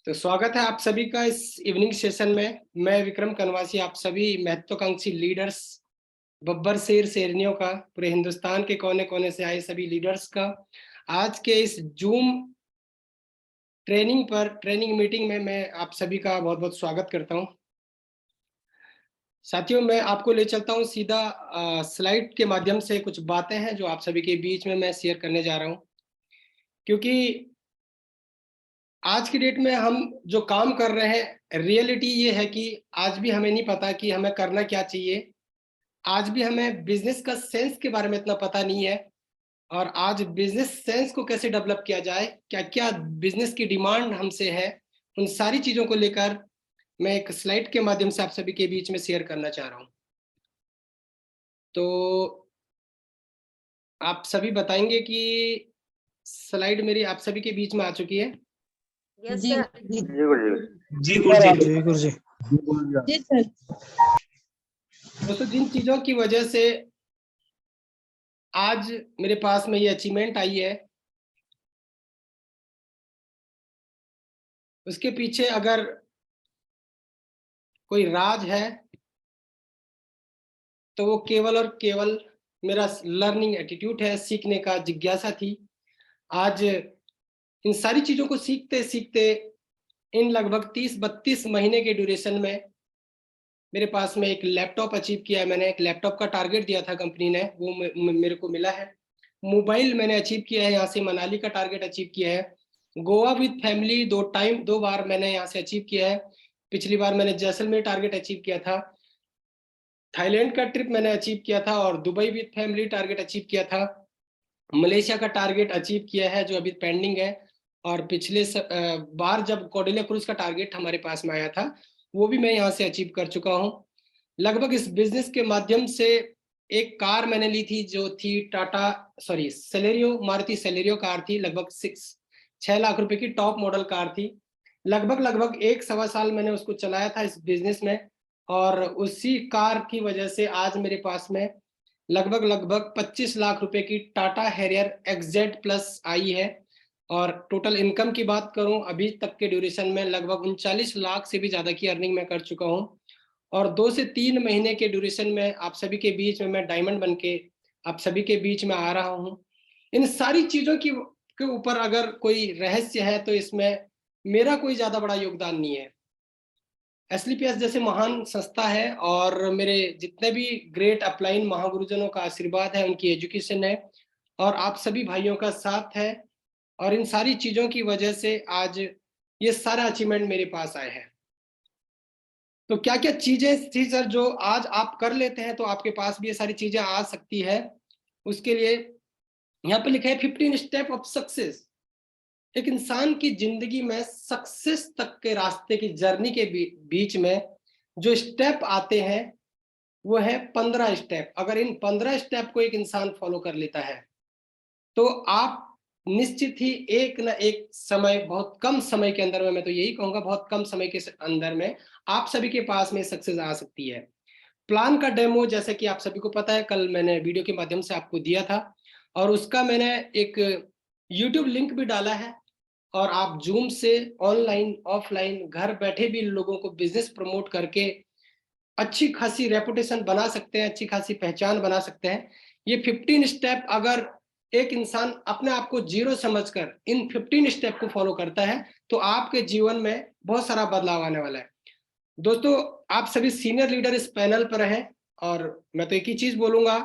तो स्वागत है आप सभी का इस इवनिंग सेशन में। मैं विक्रम कनवासी आप सभी महत्वाकांक्षी लीडर्स, बब्बर शेर शेरनियों का, पूरे हिंदुस्तान के कोने कोने से आए सभी लीडर्स का आज के इस जूम ट्रेनिंग मीटिंग में मैं आप सभी का बहुत बहुत स्वागत करता हूं। साथियों, मैं आपको ले चलता हूं सीधा स्लाइड के माध्यम से। कुछ बातें हैं जो आप सभी के बीच में मैं शेयर करने जा रहा हूं, क्योंकि आज की डेट में हम जो काम कर रहे हैं, रियलिटी ये है कि आज भी हमें नहीं पता कि हमें करना क्या चाहिए। आज भी हमें बिजनेस का सेंस के बारे में इतना पता नहीं है, और आज बिजनेस सेंस को कैसे डेवलप किया जाए, क्या क्या बिजनेस की डिमांड हमसे है, उन सारी चीजों को लेकर मैं एक स्लाइड के माध्यम से आप सभी के बीच में शेयर करना चाह रहा हूं। तो आप सभी बताएंगे कि स्लाइड मेरी आप सभी के बीच में आ चुकी है। यस जी सर। जी जी गुरुजी। जी गुरुजी। जी सर। दोस्तों, जिन चीजों की वजह से आज मेरे पास में ये अचीवमेंट आई है, उसके पीछे अगर कोई राज है तो वो केवल और केवल मेरा लर्निंग एटीट्यूड है, सीखने का जिज्ञासा थी। आज इन सारी चीजों को सीखते सीखते इन लगभग 30-32 महीने के ड्यूरेशन में मेरे पास में एक लैपटॉप अचीव किया है। मैंने एक लैपटॉप का टारगेट दिया था कंपनी ने, वो मेरे को मिला है। मोबाइल मैंने अचीव किया है, यहाँ से मनाली का टारगेट अचीव किया है। गोवा विद फैमिली 2 बार मैंने यहाँ से अचीव किया है। पिछली बार मैंने जैसलमेर टारगेट अचीव किया था, थाईलैंड का ट्रिप मैंने अचीव किया था, और Dubai with family target achieve किया था। मलेशिया का टारगेट अचीव किया है जो अभी पेंडिंग है। और पिछले बार जब कोडेलिया क्रूज का टारगेट हमारे पास में आया था, वो भी मैं यहाँ से अचीव कर चुका हूँ। लगभग इस बिजनेस के माध्यम से एक कार मैंने ली थी जो थी सेलेरियो, मारुति सेलेरियो कार थी। लगभग 6 लाख रुपए की टॉप मॉडल कार थी। लगभग 1-1.25 साल मैंने उसको चलाया था इस बिजनेस में, और उसी कार की वजह से आज मेरे पास में लगभग 25 लाख रुपए की टाटा हैरियर XZ प्लस आई है। और टोटल इनकम की बात करूं, अभी तक के ड्यूरेशन में लगभग 39 लाख से भी ज्यादा की अर्निंग मैं कर चुका हूं। और 2 से 3 महीने के ड्यूरेशन में आप सभी के बीच में मैं डायमंड बन के आप सभी के बीच में आ रहा हूं। इन सारी चीजों की के ऊपर अगर कोई रहस्य है तो इसमें मेरा कोई ज्यादा बड़ा योगदान नहीं है। SLPS जैसे महान संस्था है, और मेरे जितने भी ग्रेट अपलाइन महागुरुजनों का आशीर्वाद है, उनकी एजुकेशन है, और आप सभी भाइयों का साथ है, और इन सारी चीजों की वजह से आज ये सारा अचीवमेंट मेरे पास आए हैं। तो क्या क्या चीजें थी सर जो आज आप कर लेते हैं तो आपके पास भी ये सारी चीजें आ सकती है? उसके लिए यहाँ पे लिखा है 15 स्टेप ऑफ सक्सेस। एक इंसान की जिंदगी में सक्सेस तक के रास्ते की जर्नी के बीच में जो स्टेप आते हैं वो है 15 स्टेप। अगर इन 15 स्टेप को एक इंसान फॉलो कर लेता है तो आप निश्चित ही एक ना एक समय, बहुत कम समय के अंदर में, मैं तो यही कहूंगा बहुत कम समय के अंदर में आप सभी के पास में सक्सेस आ सकती है। प्लान का डेमो जैसे कि आप सभी को पता है, कल मैंने वीडियो के माध्यम से आपको दिया था, और उसका मैंने एक यूट्यूब लिंक भी डाला है। और आप जूम से ऑनलाइन ऑफलाइन घर बैठे भी लोगों को बिजनेस प्रमोट करके अच्छी खासी रेपुटेशन बना सकते हैं, अच्छी खासी पहचान बना सकते हैं। ये 15 स्टेप अगर एक इंसान अपने आप को जीरो समझकर इन 15 स्टेप को फॉलो करता है तो आपके जीवन में बहुत सारा बदलाव आने वाला है। दोस्तों, आप सभी सीनियर लीडर इस पैनल पर हैं, और मैं तो एक ही चीज बोलूंगा,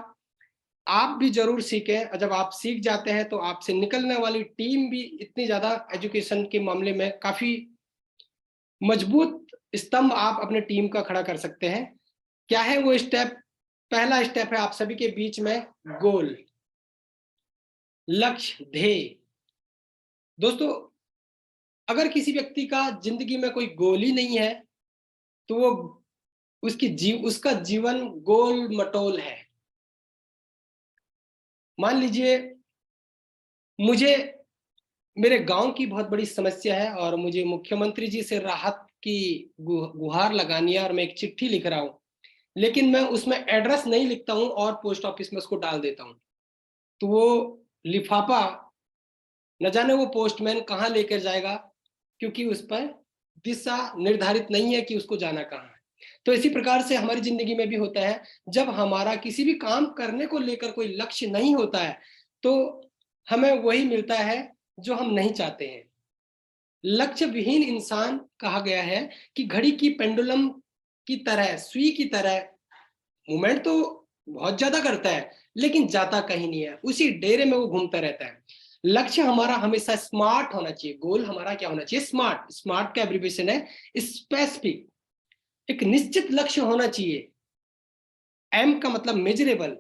आप भी जरूर सीखें। और जब आप सीख जाते हैं तो आपसे निकलने वाली टीम भी इतनी ज्यादा एजुकेशन के मामले में काफी मजबूत स्तंभ आप अपने टीम का खड़ा कर सकते हैं। क्या है वो स्टेप? पहला स्टेप है आप सभी के बीच में गोल, लक्ष्य, ध्येय। दोस्तों, अगर किसी व्यक्ति का जिंदगी में कोई गोल ही नहीं है तो वो उसका जीवन गोल मटोल है। मान लीजिए मुझे मेरे गांव की बहुत बड़ी समस्या है और मुझे मुख्यमंत्री जी से राहत की गुहार लगानी है, और मैं एक चिट्ठी लिख रहा हूं, लेकिन मैं उसमें एड्रेस नहीं लिखता हूं और पोस्ट ऑफिस में उसको डाल देता हूं, तो वो लिफाफा न जाने वो पोस्टमैन कहाँ लेकर जाएगा, क्योंकि उस पर दिशा निर्धारित नहीं है कि उसको जाना कहाँ है। तो इसी प्रकार से हमारी जिंदगी में भी होता है, जब हमारा किसी भी काम करने को लेकर कोई लक्ष्य नहीं होता है तो हमें वही मिलता है जो हम नहीं चाहते हैं। लक्ष्य विहीन इंसान कहा गया है कि घड़ी की पेंडुलम की तरह, सुई की तरह मूवमेंट तो बहुत ज्यादा करता है लेकिन जाता कहीं नहीं है, उसी डेरे में वो घूमता रहता है। लक्ष्य हमारा हमेशा स्मार्ट होना चाहिए। गोल हमारा क्या होना चाहिए? स्मार्ट। स्मार्ट का एब्रिविएशन है स्पेसिफिक। एक निश्चित लक्ष्य होना चाहिए। एम का मतलब मेजरेबल,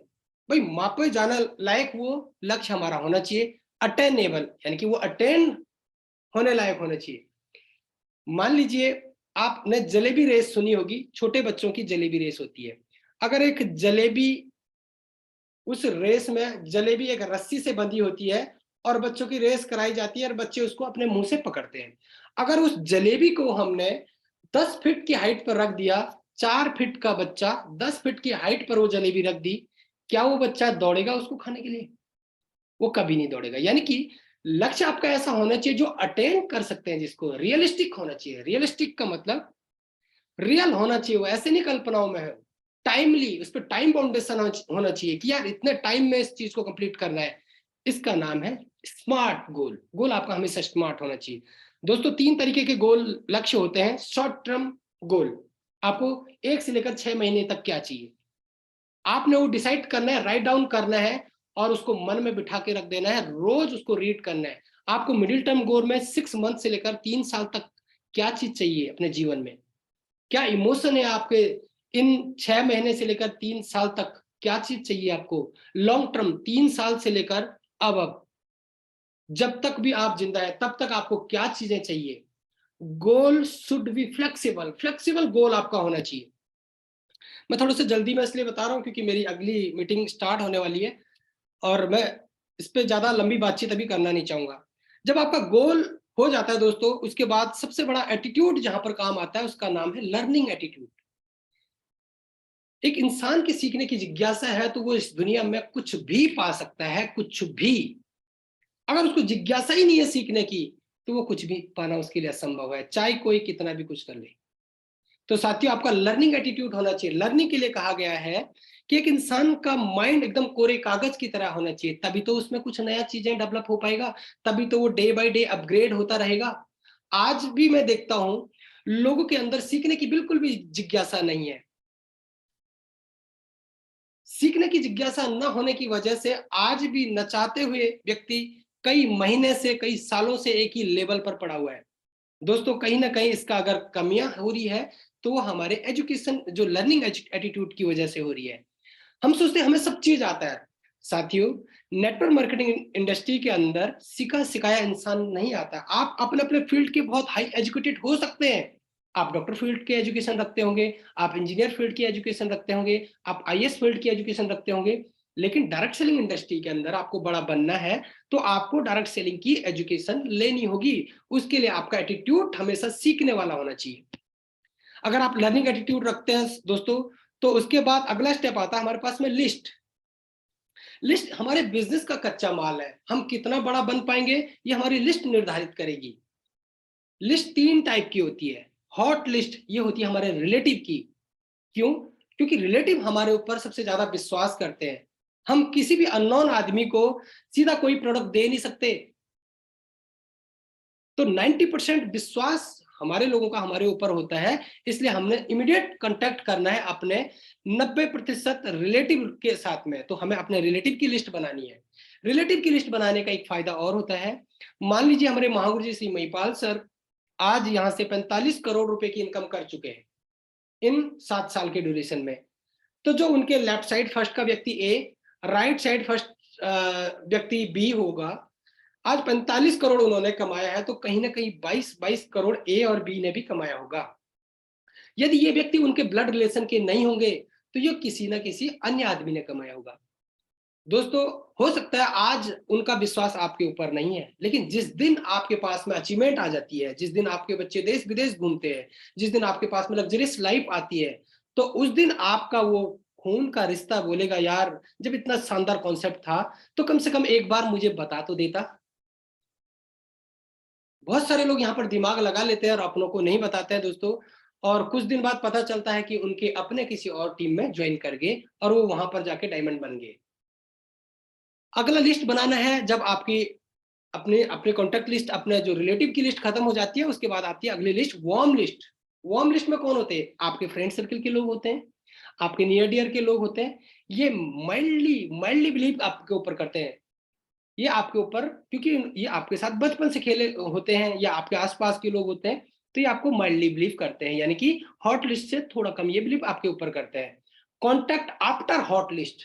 भाई मापे जाना लायक वो लक्ष्य हमारा होना चाहिए। अटेनेबल यानी कि वो अटेन होने लायक होना चाहिए। मान लीजिए आपने जलेबी रेस सुनी होगी, छोटे बच्चों की जलेबी रेस होती है। अगर एक जलेबी, उस रेस में जलेबी एक रस्सी से बंधी होती है और बच्चों की रेस कराई जाती है और बच्चे उसको अपने मुंह से पकड़ते हैं। अगर उस जलेबी को हमने 10 फीट की हाइट पर रख दिया, 4 फीट का बच्चा 10 फीट की हाइट पर वो जलेबी रख दी, क्या वो बच्चा दौड़ेगा उसको खाने के लिए? वो कभी नहीं दौड़ेगा। यानी कि लक्ष्य आपका ऐसा होना चाहिए जो अटेन कर सकते हैं, जिसको रियलिस्टिक होना चाहिए। रियलिस्टिक का मतलब रियल होना चाहिए, वो ऐसे नहीं कल्पनाओं में है। टाइमली, उस पर टाइम बाउंडेशन होना चाहिए कि यार इतने टाइम में इस चीज को कंप्लीट करना है। इसका नाम है स्मार्ट गोल। गोल आपका हमेशा स्मार्ट होना चाहिए। दोस्तों 3 तरीके के गोल लक्ष्य होते हैं। शॉर्ट टर्म गोल, आपको 1 से लेकर 6 महीने तक क्या चाहिए, आपने वो डिसाइड करना है, राइट डाउन करना है और उसको मन में बिठा के रख देना है, रोज उसको रीड करना है। आपको मिडिल टर्म गोल में 6 मंथ से लेकर 3 साल तक क्या चीज चाहिए अपने जीवन में, क्या इमोशन है आपके इन 6 महीने से लेकर 3 साल तक, क्या चीज चाहिए आपको। लॉन्ग टर्म 3 साल से लेकर अब जब तक भी आप जिंदा है तब तक आपको क्या चीजें चाहिए। Goal should be flexible. Flexible goal आपका होना चाहिए। मैं थोड़ा सा जल्दी में इसलिए बता रहा हूँ क्योंकि मेरी अगली मीटिंग स्टार्ट होने वाली है और मैं इस पे ज्यादा लंबी बातचीत अभी करना नहीं चाहूंगा। जब आपका गोल हो जाता है दोस्तों, उसके बाद सबसे बड़ा एटीट्यूड जहां पर काम आता है उसका नाम है लर्निंग एटीट्यूड। एक इंसान की सीखने की जिज्ञासा है तो वो इस दुनिया में कुछ भी पा सकता है, कुछ भी। अगर उसको जिज्ञासा ही नहीं है सीखने की तो वो कुछ भी पाना उसके लिए असंभव है, चाहे कोई कितना भी कुछ कर ले। तो साथियों आपका लर्निंग एटीट्यूड होना चाहिए। लर्निंग के लिए कहा गया है कि एक इंसान का माइंड एकदम कोरे कागज की तरह होना चाहिए, तभी तो उसमें कुछ नया चीजें डेवलप हो पाएगा, तभी तो वो डे बाय डे अपग्रेड होता रहेगा। आज भी मैं देखता हूं लोगों के अंदर सीखने की बिल्कुल भी जिज्ञासा नहीं है। सीखने की जिज्ञासा न होने की वजह से आज भी न चाहते हुए व्यक्ति कई महीने से, कई सालों से एक ही लेवल पर पड़ा हुआ है। दोस्तों कहीं ना कहीं इसका अगर कमियां हो रही है तो वो हमारे एजुकेशन, जो लर्निंग एटीट्यूड की वजह से हो रही है। हम सोचते हैं हमें सब चीज आता है। साथियों नेटवर्क मार्केटिंग इंडस्ट्री के अंदर सीखा सिखाया इंसान नहीं आता। आप अपने अपने फील्ड के बहुत हाई एजुकेटेड हो सकते हैं। आप डॉक्टर फील्ड के एजुकेशन रखते होंगे, आप इंजीनियर फील्ड की एजुकेशन रखते होंगे, आप आईएएस फील्ड की एजुकेशन रखते होंगे, लेकिन डायरेक्ट सेलिंग इंडस्ट्री के अंदर आपको बड़ा बनना है तो आपको डायरेक्ट सेलिंग की एजुकेशन लेनी होगी। उसके लिए आपका एटीट्यूड हमेशा सीखने वाला होना चाहिए। अगर आप लर्निंग एटीट्यूड रखते हैं दोस्तों तो उसके बाद अगला स्टेप आता है हमारे पास में लिस्ट। लिस्ट हमारे बिजनेस का कच्चा माल है, हम कितना बड़ा बन पाएंगे ये हमारी लिस्ट निर्धारित करेगी। लिस्ट 3 टाइप की होती है। हॉट लिस्ट ये होती है हमारे रिलेटिव की। क्यों? क्योंकि रिलेटिव हमारे ऊपर सबसे ज्यादा विश्वास करते हैं। हम किसी भी अननोन आदमी को सीधा कोई प्रोडक्ट दे नहीं सकते। तो 90% विश्वास हमारे लोगों का हमारे ऊपर होता है, इसलिए हमने इमीडिएट कांटेक्ट करना है अपने 90% रिलेटिव के साथ में। तो हमें अपने रिलेटिव की लिस्ट बनानी है। रिलेटिव की लिस्ट बनाने का एक फायदा और होता है। मान लीजिए हमारे महागुरु जी श्री महिपाल सर आज यहाँ से 45 करोड़ रुपए की इनकम कर चुके हैं इन 7 साल के ड्यूरेशन में। तो जो उनके लेफ्ट साइड फर्स्ट का व्यक्ति ए, राइट साइड फर्स्ट व्यक्ति बी होगा, आज 45 करोड़ उन्होंने कमाया है तो कहीं ना कहीं 22 करोड़ ए और बी ने भी कमाया होगा। यदि ये व्यक्ति उनके ब्लड रिलेशन के नहीं होंगे तो ये किसी ना किसी अन्य आदमी ने कमाया होगा। दोस्तों हो सकता है आज उनका विश्वास आपके ऊपर नहीं है, लेकिन जिस दिन आपके पास में अचीवमेंट आ जाती है, जिस दिन आपके बच्चे देश विदेश घूमते हैं, जिस दिन आपके पास में लग्जरियस लाइफ आती है, तो उस दिन आपका वो खून का रिश्ता बोलेगा यार जब इतना शानदार कॉन्सेप्ट था तो कम से कम एक बार मुझे बता तो देता। बहुत सारे लोग यहाँ पर दिमाग लगा लेते हैं और अपनों को नहीं बताते हैं दोस्तों, और कुछ दिन बाद पता चलता है कि उनके अपने किसी और टीम में ज्वाइन कर गए और वो वहां पर जाके डायमंड बन गए। अगला लिस्ट बनाना है, जब आपकी अपने अपने कॉन्टैक्ट लिस्ट, अपने जो रिलेटिव की लिस्ट खत्म हो जाती है, उसके बाद आती है अगली list, warm list. Warm list में कौन होते हैं? आपके फ्रेंड सर्कल के लोग होते हैं, आपके नियर डियर के लोग होते हैं। ये माइल्डली माइल्डली बिलीव आपके ऊपर करते हैं, ये आपके ऊपर, क्योंकि ये आपके साथ बचपन से खेले होते हैं या आपके आसपास के लोग होते हैं, तो ये आपको माइल्डली बिलीव करते हैं, यानी कि हॉट लिस्ट से थोड़ा कम ये बिलीव आपके ऊपर करते हैं। कॉन्टैक्ट आफ्टर हॉट लिस्ट,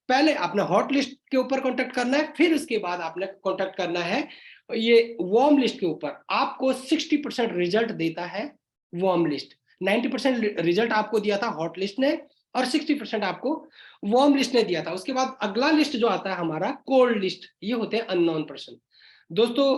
पहले आपने हॉट लिस्ट के ऊपर कॉन्टैक्ट करना है, फिर उसके बाद आपने कॉन्टैक्ट करना है ये वार्म लिस्ट के ऊपर। आपको 60% रिजल्ट देता है वार्म लिस्ट, 90% रिजल्ट आपको दिया था हॉट लिस्ट ने, और 60% आपको वार्म लिस्ट ने दिया था। उसके बाद अगला लिस्ट जो आता है हमारा कोल्ड लिस्ट, ये होते हैं अननोन पर्सन। दोस्तों,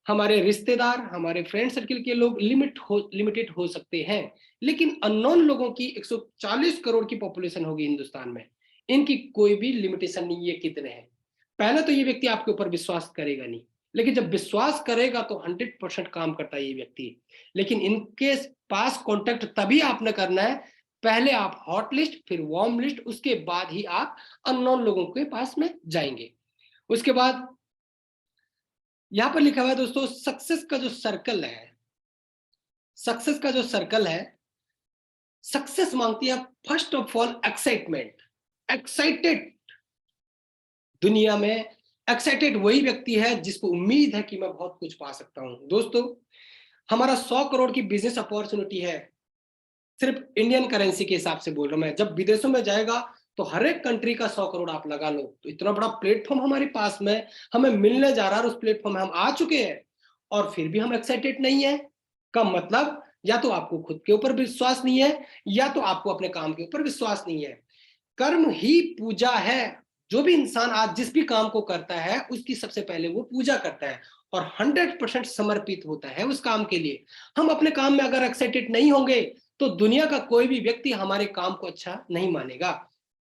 हमारे रिश्तेदार, हमारे फ्रेंड सर्किल के लोग लिमिटेड हो सकते हैं, लेकिन अननोन लोगों की 140 करोड़ की पॉपुलेशन होगी हिंदुस्तान में, इनकी कोई भी लिमिटेशन नहीं है कितने हैं। पहले तो ये व्यक्ति आपके ऊपर विश्वास करेगा नहीं, लेकिन जब विश्वास करेगा तो 100% काम करता है ये व्यक्ति। लेकिन इनके पास कॉन्टेक्ट तभी आपने करना है, पहले आप हॉट लिस्ट, फिर वार्म लिस्ट, उसके बाद ही आप अननोन लोगों के पास में जाएंगे। उसके बाद यहां पर लिखा हुआ है दोस्तों, सक्सेस का जो सर्कल है, सक्सेस का जो सर्कल है, सक्सेस मांगती है first of all excitement. Excited दुनिया में एक्साइटेड वही व्यक्ति है जिसको उम्मीद है कि मैं बहुत कुछ पा सकता हूं। दोस्तों, हमारा 100 करोड़ की बिजनेस अपॉर्चुनिटी है, सिर्फ इंडियन करेंसी के हिसाब से बोल रहा हूं मैं। जब विदेशों में जाएगा तो हर एक कंट्री का 100 करोड़ आप लगा लो, तो इतना बड़ा प्लेटफॉर्म हमारे पास में हमें मिलने जा रहा है, उस प्लेटफॉर्म में हम आ चुके हैं और फिर भी हम एक्साइटेड नहीं है। का मतलब या तो आपको खुद के ऊपर विश्वास नहीं है, या तो आपको अपने काम के ऊपर विश्वास नहीं है। कर्म ही पूजा है। जो भी इंसान आज जिस भी काम को करता है, उसकी सबसे पहले वो पूजा करता है और 100% समर्पित होता है उस काम के लिए। हम अपने काम में अगर एक्साइटेड नहीं होंगे तो दुनिया का कोई भी व्यक्ति हमारे काम को अच्छा नहीं मानेगा।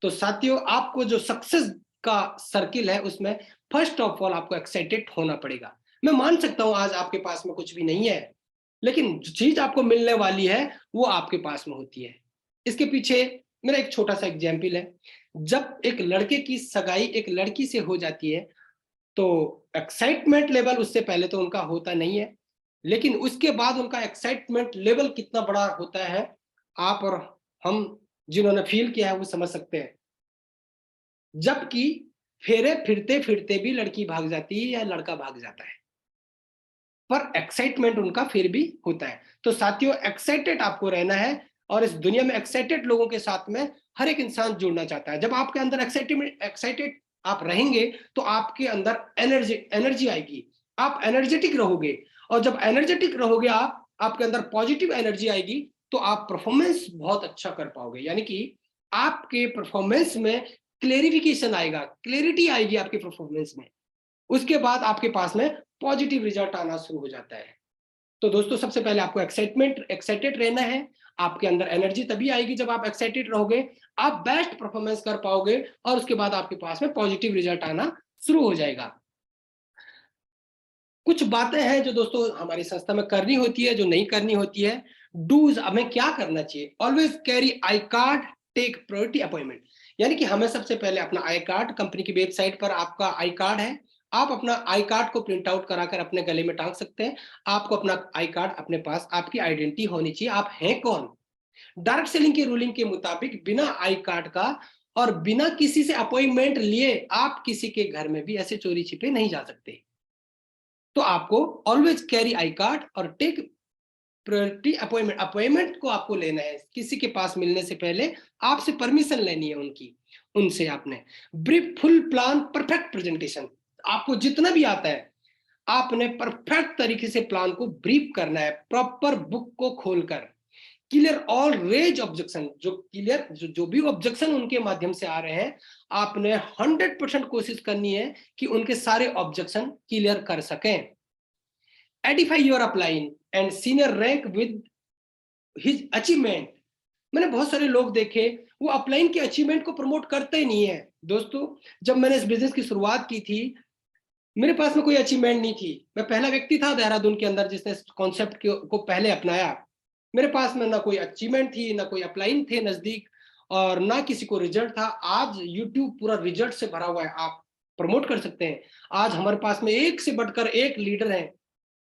तो साथियों, आपको जो सक्सेस का सर्किल है उसमें फर्स्ट ऑफ ऑल आपको एक्साइटेड होना पड़ेगा। मैं मान सकता हूं आज आपके पास में कुछ भी नहीं है, लेकिन जो चीज आपको मिलने वाली है वो आपके पास में होती है। इसके पीछे मेरा एक छोटा सा एग्जाम्पल है। जब एक लड़के की सगाई एक लड़की से हो जाती है तो एक्साइटमेंट लेवल उससे पहले तो उनका होता नहीं है, लेकिन उसके बाद उनका एक्साइटमेंट लेवल कितना बड़ा होता है, आप और हम जिन्होंने फील किया है वो समझ सकते हैं। जबकि फेरे फिरते फिरते भी लड़की भाग जाती है या लड़का भाग जाता है, पर एक्साइटमेंट उनका फिर भी होता है। तो साथियों, एक्साइटेड आपको रहना है, और इस दुनिया में एक्साइटेड लोगों के साथ में हर एक इंसान जुड़ना चाहता है। जब आपके अंदर एक्साइटेड आप रहेंगे तो आपके अंदर एनर्जी आएगी, आप एनर्जेटिक रहोगे, और जब एनर्जेटिक रहोगे आप, आपके अंदर पॉजिटिव एनर्जी आएगी, तो आप परफॉर्मेंस बहुत अच्छा कर पाओगे। यानी कि आपके परफॉर्मेंस में क्लेरिफिकेशन आएगा, क्लैरिटी आएगी आपके परफॉर्मेंस में। उसके बाद आपके पास में पॉजिटिव रिजल्ट आना शुरू हो जाता है। तो दोस्तों, सबसे पहले आपको एक्साइटेड रहना है। आपके अंदर एनर्जी तभी आएगी जब आप एक्साइटेड रहोगे, आप बेस्ट परफॉर्मेंस कर पाओगे, और उसके बाद आपके पास में पॉजिटिव रिजल्ट आना शुरू हो जाएगा। कुछ बातें हैं जो दोस्तों हमारी संस्था में करनी होती है, जो नहीं करनी होती है। डूज, हमें क्या करना चाहिए? Always carry I card, take priority appointment. यानी कि हमें सबसे पहले अपना आई कार्ड, कंपनी की वेबसाइट पर आपका आई कार्ड है, आप अपना आई कार्ड को प्रिंट आउट कराकर अपने गले में टांग सकते हैं। आपको अपना आई कार्ड अपने पास, आपकी आइडेंटिटी होनी चाहिए, आप हैं कौन। डायरेक्ट सेलिंग की रूलिंग के मुताबिक बिना आई कार्ड का और बिना किसी से अपॉइंटमेंट लिए आप किसी के घर में भी ऐसे चोरी छिपे नहीं जा सकते। तो आपको ऑलवेज कैरी आई कार्ड और टेक प्रायोरिटी अपॉइंटमेंट। अपॉइंटमेंट को आपको लेना है, किसी के पास मिलने से पहले आपसे परमिशन लेनी है उनसे आपने brief, full plan, perfect presentation. आपको जितना भी आता है आपने परफेक्ट तरीके से प्लान को ब्रीफ करना है, प्रॉपर बुक को खोलकर। क्लियर ऑल रेज ऑब्जेक्शन, जो भी ऑब्जेक्शन उनके माध्यम से आ रहे हैं, आपने 100% कोशिश करनी है कि उनके सारे ऑब्जेक्शन क्लियर कर सकें। Edify your upline and senior rank with his achievement. मैंने बहुत सारे लोग देखे वो अपलाइन के अचीवमेंट को प्रमोट करते ही नहीं है। दोस्तों, जब मैंने इस बिजनेस की शुरुआत की थी मेरे पास में कोई अचीवमेंट नहीं थी, मैं पहला व्यक्ति था देहरादून के अंदर जिसने कॉन्सेप्ट को पहले अपनाया। मेरे पास में ना कोई अचीवमेंट थी, ना कोई अपलाइन थे नजदीक, और ना किसी को रिजल्ट था। आज यूट्यूब पूरा रिजल्ट से भरा हुआ है, आप प्रमोट कर सकते हैं। आज हमारे पास में एक से बढ़कर एक लीडर है,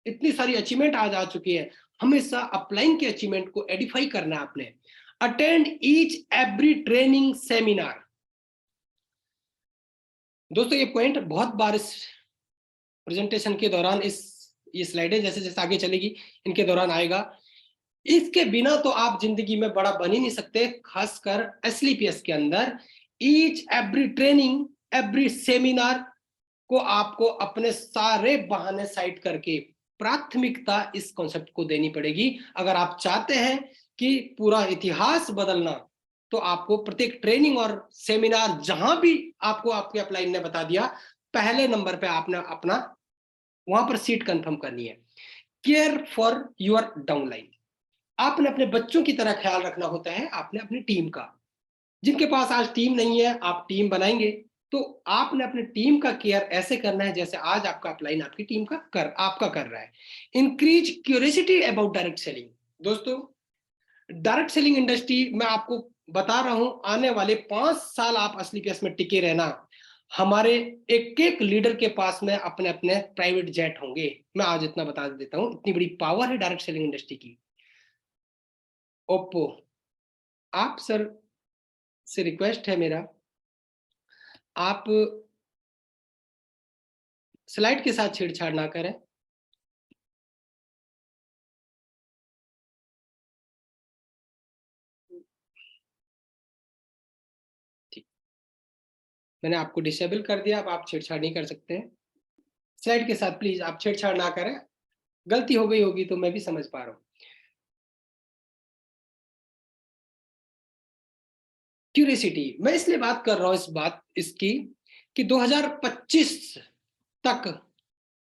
इतनी सारी अचीवमेंट आज आ चुकी है। हमेशा अपलाइन के अचीवमेंट को एडिफाई करना है आपने। Attend each every training seminar. दोस्तों ये पॉइंट बहुत बार इस प्रेजेंटेशन के दौरान, ये स्लाइडें जैसे जैसे आगे चलेगी इनके दौरान आएगा। इसके बिना तो आप जिंदगी में बड़ा बन ही नहीं सकते, खासकर एसलीपीएस के अंदर। Each every training, every seminar को आपको अपने सारे बहाने साइड करके प्राथमिकता इस कॉन्सेप्ट को देनी पड़ेगी। अगर आप चाहते हैं कि पूरा इतिहास बदलना, तो आपको प्रत्येक ट्रेनिंग और सेमिनार जहां भी आपको आपके अपलाइन ने बता दिया, पहले नंबर पे आपने अपना वहां पर सीट कंफर्म करनी है। Care for your downline. आपने अपने बच्चों की तरह ख्याल रखना होता है, आपने अपनी टीम का। जिनके पास आज टीम नहीं है, आप टीम बनाएंगे तो आपने अपनी टीम का केयर ऐसे करना है जैसे आज आपका अपलाइन आपकी टीम का आपका कर रहा है। Increase curiosity about direct selling. दोस्तों डायरेक्ट सेलिंग इंडस्ट्री, मैं आपको बता रहा हूं, आने वाले 5 साल आप एसलीपीएस में टिके रहना। हमारे एक एक लीडर के पास में अपने अपने प्राइवेट जेट होंगे। मैं आज इतना बता देता हूं, इतनी बड़ी पावर है डायरेक्ट सेलिंग इंडस्ट्री की। ओप्पो, आप सर से रिक्वेस्ट है मेरा, आप स्लाइड के साथ छेड़छाड़ ना करें। ठीक, मैंने आपको डिसेबल कर दिया, अब आप छेड़छाड़ नहीं कर सकते हैं। स्लाइड के साथ प्लीज आप छेड़छाड़ ना करें। गलती हो गई होगी तो मैं भी समझ पा रहा हूं। क्यूरियोसिटी, मैं इसलिए बात कर रहा हूं इसकी कि 2025 तक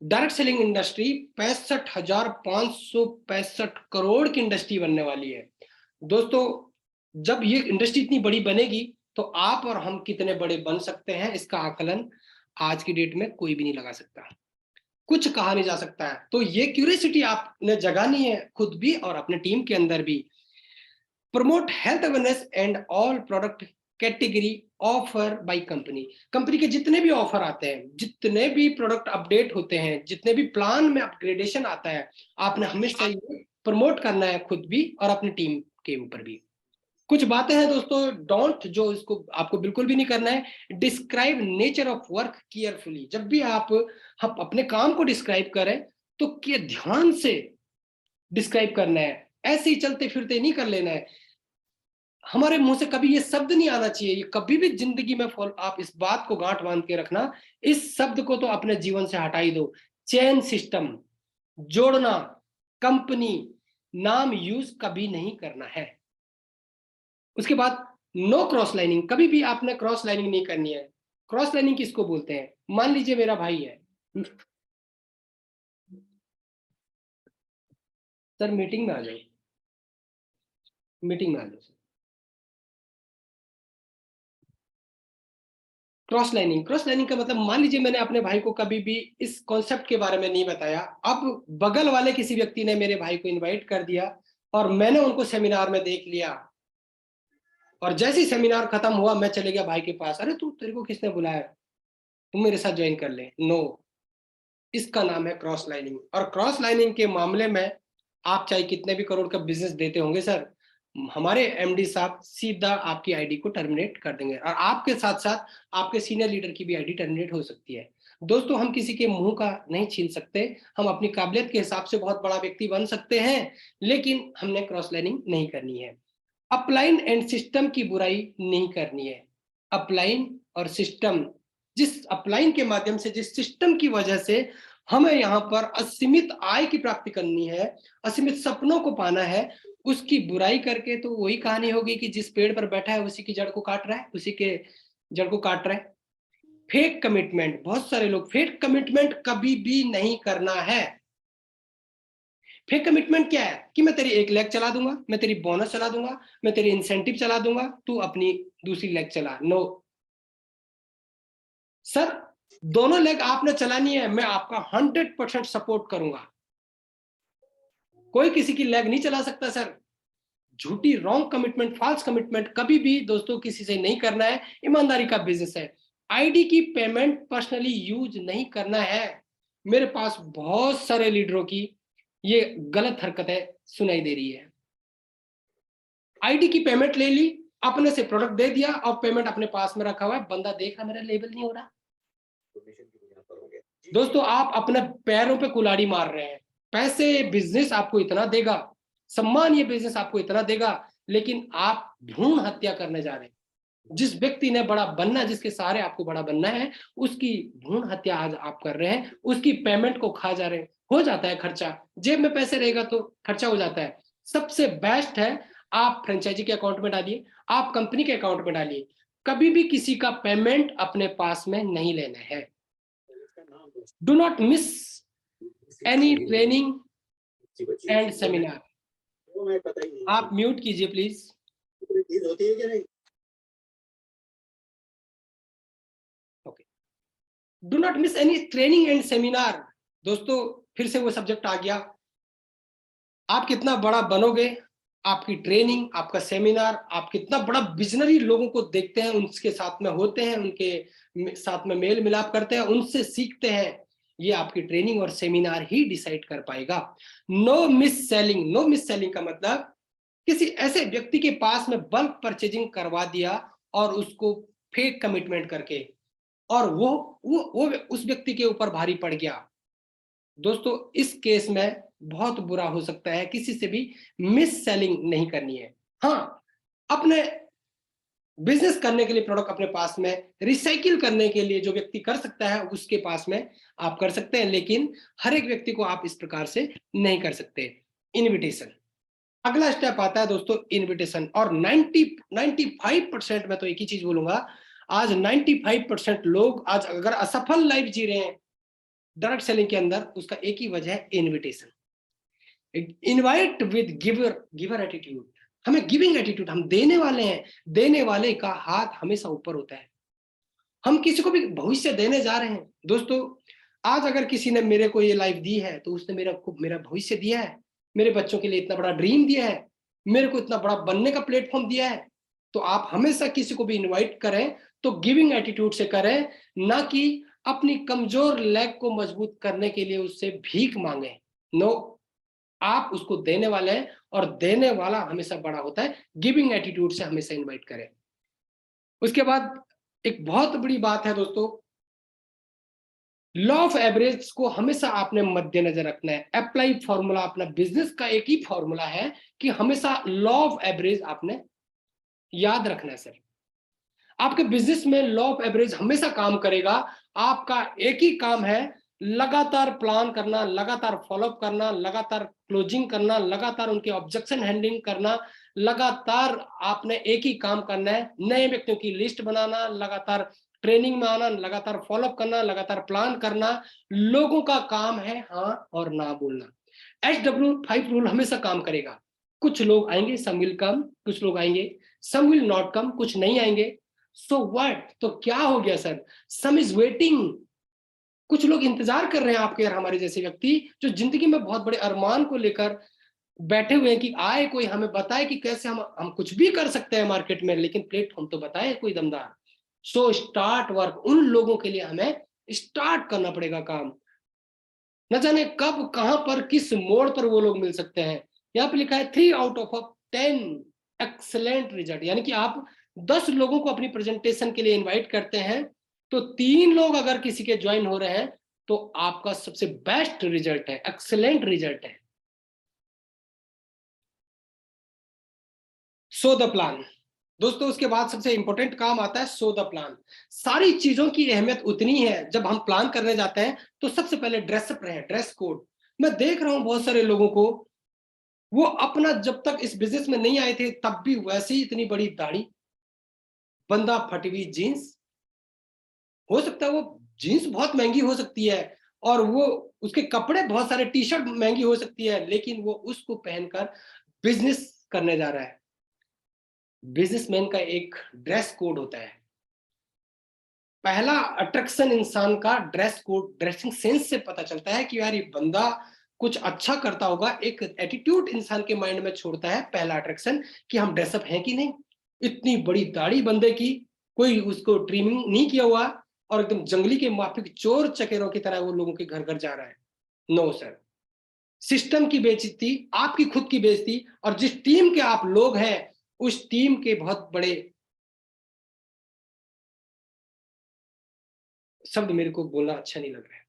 डायरेक्ट सेलिंग इंडस्ट्री 65,565 करोड़ की इंडस्ट्री बनने वाली है। दोस्तों जब ये इंडस्ट्री इतनी बड़ी बनेगी तो आप और हम कितने बड़े बन सकते हैं, इसका आकलन आज की डेट में कोई भी नहीं लगा सकता, कुछ कहा नहीं जा सकता है। तो ये क्यूरियोसिटी आपने जगानी है खुद भी और अपने टीम के अंदर भी। Promote health awareness and all product category offer by company. Company के जितने भी ऑफर आते हैं, जितने भी प्रोडक्ट अपडेट होते हैं, जितने भी प्लान में अपग्रेडेशन आता है, आपने हमेशा ये प्रमोट करना है खुद भी और अपनी टीम के ऊपर भी। कुछ बातें हैं दोस्तों डोंट, जो इसको आपको बिल्कुल भी नहीं करना है। Describe nature of work carefully. जब भी आप अपने काम को डिस्क्राइब करें तो ध्यान से डिस्क्राइब करना है, ऐसे ही चलते फिरते नहीं कर लेना है। हमारे मुंह से कभी ये शब्द नहीं आना चाहिए, ये कभी भी जिंदगी में आप इस बात को गांठ बांध के रखना, इस शब्द को तो अपने जीवन से हटा ही दो। चेन सिस्टम, जोड़ना, कंपनी नाम यूज कभी नहीं करना है। उसके बाद नो क्रॉस लाइनिंग, कभी भी आपने क्रॉस लाइनिंग नहीं करनी है। क्रॉस लाइनिंग किसको बोलते हैं? मान लीजिए मेरा भाई है सर, मीटिंग में आ जाओ, मीटिंग में आ जाओ। क्रॉस लाइनिंग, क्रॉस लाइनिंग का मतलब, मान लीजिए मैंने अपने भाई को कभी भी इस कॉन्सेप्ट के बारे में नहीं बताया, अब बगल वाले किसी व्यक्ति ने मेरे भाई को इनवाइट कर दिया और मैंने उनको सेमिनार में देख लिया, और जैसे ही सेमिनार खत्म हुआ मैं चले गया भाई के पास, अरे तू, तेरे को किसने बुलाया, तुम मेरे साथ ज्वाइन कर ले। नो, इसका नाम है क्रॉस लाइनिंग। और क्रॉस लाइनिंग के मामले में आप चाहे कितने भी करोड़ का बिजनेस देते होंगे सर, हमारे एमडी साहब सीधा आपकी आईडी को टर्मिनेट कर देंगे, और आपके साथ साथ आपके सीनियर लीडर की भी आईडी टर्मिनेट हो सकती है। दोस्तों हम किसी के मुंह का नहीं छीन सकते, हम अपनी काबिलियत के हिसाब से बहुत बड़ा व्यक्ति बन सकते हैं, लेकिन हमने क्रॉस लाइनिंग नहीं करनी है। अपलाइन एंड सिस्टम की बुराई नहीं करनी है। अपलाइन और सिस्टम, जिस अपलाइन के माध्यम से, जिस सिस्टम की वजह से हमें यहाँ पर असीमित आय की प्राप्ति करनी है, असीमित सपनों को पाना है, उसकी बुराई करके तो वही कहानी होगी कि जिस पेड़ पर बैठा है उसी की जड़ को काट रहा है, उसी के जड़ को काट रहा है। फेक कमिटमेंट, बहुत सारे लोग, फेक कमिटमेंट कभी भी नहीं करना है। फेक कमिटमेंट क्या है कि मैं तेरी 1 लाख चला दूंगा, मैं तेरी बोनस चला दूंगा, मैं तेरी इंसेंटिव चला दूंगा, तू अपनी दूसरी लाख चला। नो सर, दोनों लेग आपने चलानी है, मैं आपका 100% सपोर्ट करूंगा। कोई किसी की लेग नहीं चला सकता सर। झूठी रॉन्ग कमिटमेंट, फॉल्स कमिटमेंट कभी भी दोस्तों किसी से नहीं करना है। ईमानदारी का बिजनेस है। आईडी की पेमेंट पर्सनली यूज नहीं करना है। मेरे पास बहुत सारे लीडरों की ये गलत हरकतें सुनाई दे रही है। आईडी की पेमेंट ले ली, अपने से प्रोडक्ट दे दिया और पेमेंट अपने पास में रखा हुआ है, बंदा देख रहा मेरा लेबल नहीं हो रहा। दोस्तों आप अपने पैरों पे कुल्हाड़ी मार रहे हैं। पैसे बिजनेस आपको इतना देगा, सम्मान ये बिजनेस आपको इतना देगा, लेकिन आप भ्रूण हत्या करने जा रहे हैं। जिस व्यक्ति ने बड़ा बनना, जिसके सहारे आपको बड़ा बनना है, उसकी भ्रूण हत्या आज आप कर रहे हैं। उसकी पेमेंट को खा जा रहे हैं। हो जाता है खर्चा, जेब में पैसे रहेगा तो खर्चा हो जाता है। सबसे बेस्ट है आप फ्रेंचाइजी के अकाउंट में डालिए, आप कंपनी के अकाउंट में डालिए। कभी भी किसी का पेमेंट अपने पास में नहीं लेना है। Do not miss any training and seminar. आप म्यूट कीजिए प्लीज। होती है क्या नहीं? Do not miss any training and seminar. दोस्तों फिर से वो सब्जेक्ट आ गया। आप कितना बड़ा बनोगे, आपकी ट्रेनिंग, आपका सेमिनार, आप कितना बड़ा विजनरी लोगों को देखते हैं, उनके साथ में होते हैं, उनके साथ में मेल मिलाप करते हैं, उनसे सीखते हैं, ये आपकी ट्रेनिंग और सेमिनार ही डिसाइड कर पाएगा। No misselling. No misselling का मतलब किसी ऐसे व्यक्ति के पास में बल्क परचेजिंग करवा दिया और उसको फेक कमिटमेंट करके, और वो उस व्यक्ति के ऊपर भारी पड़ गया। दोस्तों इस केस में बहुत बुरा हो सकता है। किसी से भी मिस सेलिंग नहीं करनी है। हाँ, अपने बिजनेस करने के लिए प्रोडक्ट अपने पास में रिसाइकिल करने के लिए जो व्यक्ति कर सकता है उसके पास में आप कर सकते हैं, लेकिन हर एक व्यक्ति को आप इस प्रकार से नहीं कर सकते। इनविटेशन अगला स्टेप आता है दोस्तों, इनविटेशन। और 95% में तो एक ही चीज बोलूंगा, आज 95% लोग आज अगर असफल लाइफ जी रहे हैं डायरेक्ट सेलिंग के अंदर, उसका एक ही वजह है invitation. Invite with giver attitude. हमें गिविंग एटीट्यूड, हम देने वाले हैं। देने वाले का हाथ हमेशा ऊपर होता है। हम किसी को भी भविष्य देने जा रहे हैं। दोस्तों आज अगर किसी ने मेरे को ये लाइफ दी है तो उसने मेरा भविष्य दिया है, मेरे बच्चों के लिए इतना बड़ा ड्रीम दिया है, मेरे को इतना बड़ा बनने का प्लेटफॉर्म दिया है। तो आप हमेशा किसी को भी इनवाइट करें तो गिविंग एटीट्यूड से करें, ना कि अपनी कमजोर लेग को मजबूत करने के लिए उससे भीख मांगे। नो, आप उसको देने वाले हैं और देने वाला हमेशा बड़ा होता है। गिविंग एटीट्यूड से हमेशा इनवाइट करें। उसके बाद एक बहुत बड़ी बात है दोस्तों, लॉ ऑफ एवरेज को हमेशा आपने मद्देनजर रखना है। अप्लाई फॉर्मूला अपना बिजनेस का एक ही फॉर्मूला है कि हमेशा लॉ ऑफ एवरेज आपने याद रखना है। सर आपके बिजनेस में लॉ ऑफ एवरेज हमेशा काम करेगा। आपका एक ही काम है, लगातार प्लान करना, लगातार फॉलोअप करना, लगातार क्लोजिंग करना, लगातार उनके ऑब्जेक्शन हैंडलिंग करना। लगातार आपने एक ही काम करना है, नए व्यक्तियों की लिस्ट बनाना, लगातार ट्रेनिंग में आना, लगातार फॉलोअप करना, लगातार प्लान करना। लोगों का काम है हाँ और ना बोलना। HW5 रूल हमेशा काम करेगा। कुछ लोग आएंगे, सम विल कम, कुछ लोग आएंगे, सम विल नॉट कम, कुछ नहीं आएंगे। सो व्हाट, तो क्या हो गया सर, सम इज वेटिंग। कुछ लोग इंतजार कर रहे हैं आपके और हमारे जैसे व्यक्ति जो जिंदगी में बहुत बड़े अरमान को लेकर बैठे हुए हैं कि आए कोई हमें बताए कि कैसे हम कुछ भी कर सकते हैं मार्केट में, लेकिन प्लेटफॉर्म तो बताए कोई दमदार। So start work. उन लोगों के लिए हमें स्टार्ट करना पड़ेगा काम। न जाने कब कहां पर किस मोड़ पर वो लोग मिल सकते हैं। यहाँ पे लिखा है 3 आउट ऑफ 10 एक्सलेंट रिजल्ट, यानी कि आप 10 लोगों को अपनी प्रेजेंटेशन के लिए इनवाइट करते हैं तो 3 लोग अगर किसी के ज्वाइन हो रहे हैं तो आपका सबसे बेस्ट रिजल्ट है, एक्सलेंट रिजल्ट है। So the plan. दोस्तों उसके बाद सबसे इंपॉर्टेंट काम आता है सो द प्लान। सारी चीजों की अहमियत उतनी है, जब हम प्लान करने जाते हैं तो सबसे पहले ड्रेसअप रहे, ड्रेस कोड। मैं देख रहा हूं बहुत सारे लोगों को, वो अपना जब तक इस बिजनेस में नहीं आए थे तब भी वैसे ही इतनी बड़ी दाढ़ी, बंदा फटी हुई जीन्स। हो सकता है वो जीन्स बहुत महंगी हो सकती है और वो उसके कपड़े बहुत सारे, टी शर्ट महंगी हो सकती है, लेकिन वो उसको पहनकर बिजनेस करने जा रहा है। बिजनेसमैन का एक ड्रेस कोड होता है। पहला अट्रैक्शन इंसान का ड्रेस कोड, ड्रेसिंग सेंस से पता चलता है कि यार ये बंदा कुछ अच्छा करता होगा। एक एटीट्यूड इंसान के माइंड में छोड़ता है पहला अट्रैक्शन, कि हम ड्रेसअप हैं कि नहीं। इतनी बड़ी दाढ़ी बंदे की, कोई उसको ट्रिमिंग नहीं किया हुआ, और एकदम जंगली के माफिक चोर चकेरों की तरह वो लोगों के घर घर जा रहा है। नो सर, सिस्टम की बेइज्जती, आपकी खुद की बेइज्जती, और जिस टीम के आप लोग हैं उस टीम के बहुत बड़े शब्द मेरे को बोलना अच्छा नहीं लग रहा है।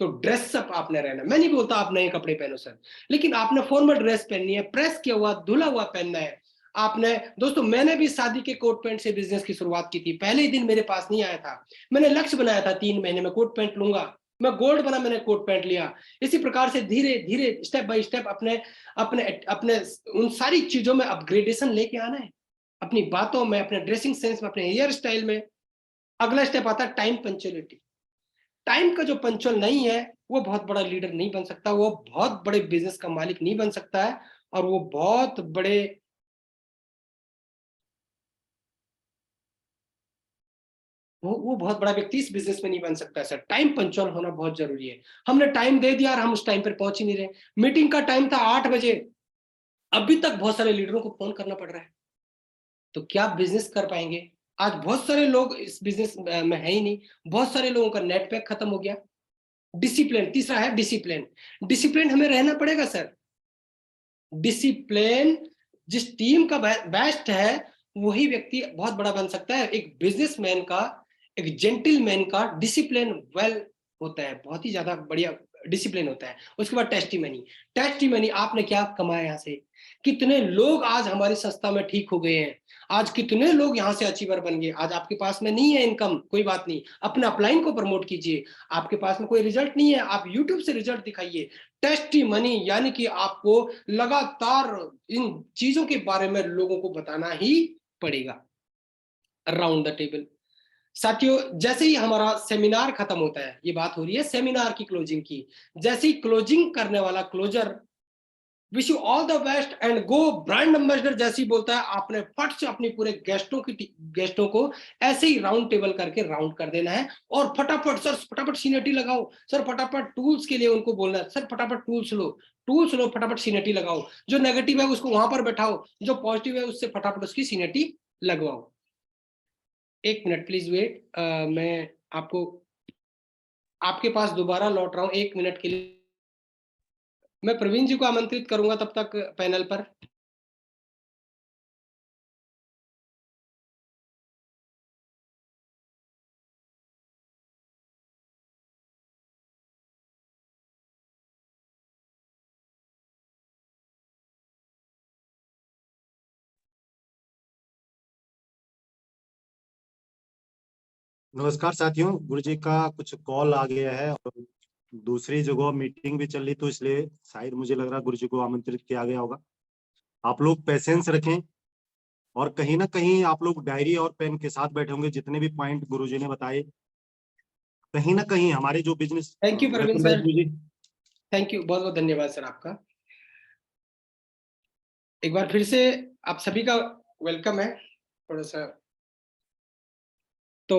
तो ड्रेस अप आपने रहना, मैं नहीं बोलता आप नए कपड़े पहनो सर, लेकिन आपने फॉर्मल ड्रेस पहननी है, प्रेस किया हुआ धुला हुआ पहनना है आपने। दोस्तों मैंने भी शादी के कोट पैंट से बिजनेस की शुरुआत की थी। पहले ही दिन मेरे पास नहीं आया था, मैंने लक्ष्य बनाया था 3 महीने में कोट पैंट लूंगा, मैं गोल्ड बना, मैंने कोट पैंट लिया। इसी प्रकार से धीरे धीरे स्टेप बाय स्टेप अपने अपने अपने उन सारी चीजों में अपग्रेडेशन लेके आना है, अपनी बातों में, अपने ड्रेसिंग सेंस में, अपने हेयर स्टाइल में। अगला स्टेप आता है टाइम पंक्चुअलिटी। टाइम का जो पंक्चुअल नहीं है वो बहुत बड़ा लीडर नहीं बन सकता, वो बहुत बड़े बिजनेस का मालिक नहीं बन सकता है, और वो बहुत बड़े वो बहुत बड़ा व्यक्ति इस बिजनेस में नहीं बन सकता है सर। टाइम पंक्चुअल होना बहुत जरूरी है। हमने टाइम दे दिया और हम उस टाइम पर पहुंच ही नहीं रहे। मीटिंग का टाइम था 8 बजे, अभी तक बहुत सारे लीडरों को फोन करना पड़ रहा है। तो क्या बिजनेस कर पाएंगे? आज बहुत सारे लोग इस बिजनेस में है ही नहीं, बहुत सारे लोगों का नेट पैक खत्म हो गया। डिसिप्लिन, तीसरा है डिसिप्लिन। डिसिप्लिन हमें रहना पड़ेगा सर। डिसिप्लिन, जिस टीम का बेस्ट है वही व्यक्ति बहुत बड़ा बन सकता है। एक बिजनेसमैन का, एक जेंटलमैन का डिसिप्लिन वेल होता है, बहुत ही ज्यादा बढ़िया डिसिप्लिन होता है। उसके बाद टेस्टिमनी। टेस्टिमनी, आपने क्या कमाया यहाँ से, कितने लोग आज हमारी संस्था में ठीक हो गए हैं, आज कितने लोग यहाँ से अचीवर बन गए। आज आपके पास में नहीं है इनकम, कोई बात नहीं, अपने अपलाइन को प्रमोट कीजिए। आपके पास में कोई रिजल्ट नहीं है, आप यूट्यूब से रिजल्ट दिखाइए। टेस्टिमनी यानी कि आपको लगातार इन चीजों के बारे में लोगों को बताना ही पड़ेगा। अराउंड द टेबल साथियों, जैसे ही हमारा सेमिनार खत्म होता है, ये बात हो रही है सेमिनार की क्लोजिंग की, जैसे ही क्लोजिंग करने वाला closer wish you all the best and go brand ambassador जैसी बोलता है, आपने फट से अपने पूरे गेस्टों को ऐसे ही राउंड टेबल करके राउंड कर देना है। और फटाफट सर, फटाफट सीनेटी लगाओ सर, फटाफट टूल्स के लिए उनको बोलना है सर, फटाफट टूल्स लो, फटाफट सीनेटी लगाओ। जो नेगेटिव है उसको वहां पर बैठाओ, जो पॉजिटिव है उससे फटाफट उसकी सीनेटी लगवाओ। 1 मिनट प्लीज वेट, मैं आपको आपके पास दोबारा लौट रहा हूं 1 मिनट के लिए। मैं प्रवीण जी को आमंत्रित करूंगा तब तक पैनल पर। नमस्कार साथियों, गुरु जी का कुछ कॉल आ गया है और दूसरी जगह मीटिंग भी चल रही, तो इसलिए शायद मुझे लग रहा है गुरु जी को आमंत्रित किया गया होगा। आप लोग पेशेंस रखें और कहीं ना कहीं आप लोग डायरी और पेन के साथ बैठे होंगे। जितने भी पॉइंट गुरु जी ने बताए, कहीं ना कहीं हमारे जो business. Thank you Praveen sir, thank you, बहुत बहुत धन्यवाद सर आपका। एक बार फिर से आप सभी का वेलकम है। थोड़ा सा तो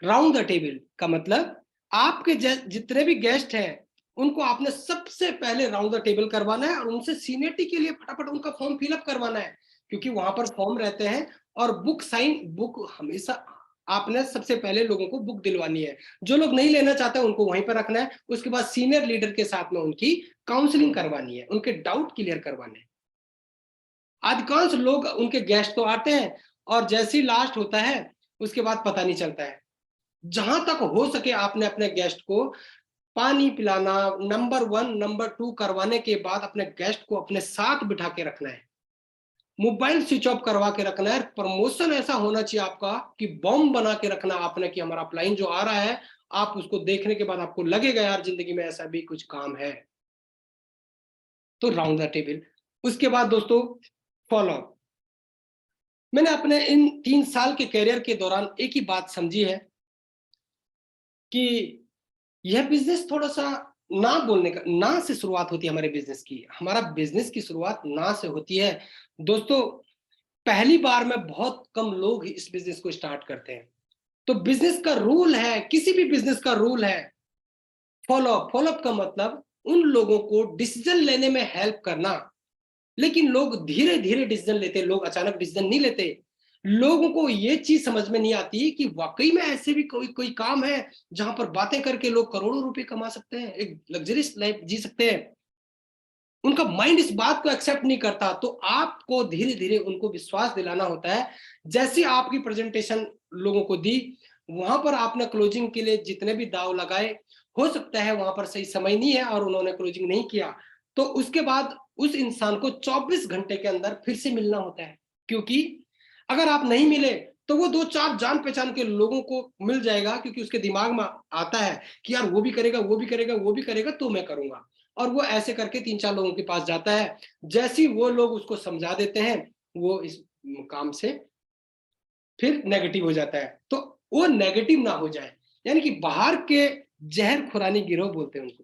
राउंड द टेबल का मतलब, आपके जितने भी गेस्ट हैं उनको आपने सबसे पहले राउंड द टेबल करवाना है और उनसे सीनियरिटी के लिए फटाफट उनका फॉर्म फिलअप करवाना है, क्योंकि वहां पर फॉर्म रहते हैं। और बुक हमेशा आपने सबसे पहले लोगों को बुक दिलवानी है। जो लोग नहीं लेना चाहते उनको वहीं पर रखना है। उसके बाद सीनियर लीडर के साथ में उनकी काउंसलिंग करवानी है, उनके डाउट क्लियर करवाने हैं। अधिकांश लोग उनके गेस्ट तो आते हैं और जैसे ही लास्ट होता है उसके बाद पता नहीं चलता है। जहां तक हो सके आपने अपने गेस्ट को पानी पिलाना, नंबर 1 नंबर 2 करवाने के बाद अपने गेस्ट को अपने साथ बिठा के रखना है, मोबाइल स्विच ऑफ करवा के रखना है। प्रमोशन ऐसा होना चाहिए आपका कि बॉम्ब बना के रखना आपने, कि हमारा अपलाइन जो आ रहा है, आप उसको देखने के बाद आपको लगेगा यार जिंदगी में ऐसा भी कुछ काम है। तो राउंड द टेबल। उसके बाद दोस्तों फॉलो अप। मैंने अपने इन 3 साल के कैरियर के दौरान एक ही बात समझी है कि यह बिजनेस थोड़ा सा ना बोलने का, ना से शुरुआत होती है हमारे बिजनेस की। हमारा बिजनेस की शुरुआत ना से होती है दोस्तों। पहली बार में बहुत कम लोग इस बिजनेस को स्टार्ट करते हैं। तो बिजनेस का रूल है, किसी भी बिजनेस का रूल है फॉलोअप। फॉलोअप का मतलब उन लोगों को डिसीजन लेने में हेल्प करना। लेकिन लोग धीरे धीरे डिसीजन लेते, लोग अचानक डिसीजन नहीं लेते। लोगों को ये चीज समझ में नहीं आती कि वाकई में ऐसे भी कोई कोई काम है जहां पर बातें करके लोग करोड़ों रुपए कमा सकते हैं, एक लग्जरियस लाइफ जी सकते हैं। उनका माइंड इस बात को एक्सेप्ट नहीं करता। तो आपको धीरे धीरे उनको विश्वास दिलाना होता है। जैसी आपकी प्रेजेंटेशन लोगों को दी, वहां पर आपने क्लोजिंग के लिए जितने भी दाव लगाए, हो सकता है वहां पर सही समय नहीं है और उन्होंने क्लोजिंग नहीं किया, तो उसके बाद उस इंसान को 24 घंटे के अंदर फिर से मिलना होता है। क्योंकि अगर आप नहीं मिले तो वो 2-4 जान पहचान के लोगों को मिल जाएगा, क्योंकि उसके दिमाग में आता है कि यार वो भी करेगा, वो भी करेगा, वो भी करेगा, तो मैं करूंगा। और वो ऐसे करके 3-4 लोगों के पास जाता है। जैसे वो लोग उसको समझा देते हैं, वो इस काम से फिर नेगेटिव हो जाता है। तो वो नेगेटिव ना हो जाए, यानी कि बाहर के जहर खुरानी गिरोह बोलते हैं उनको,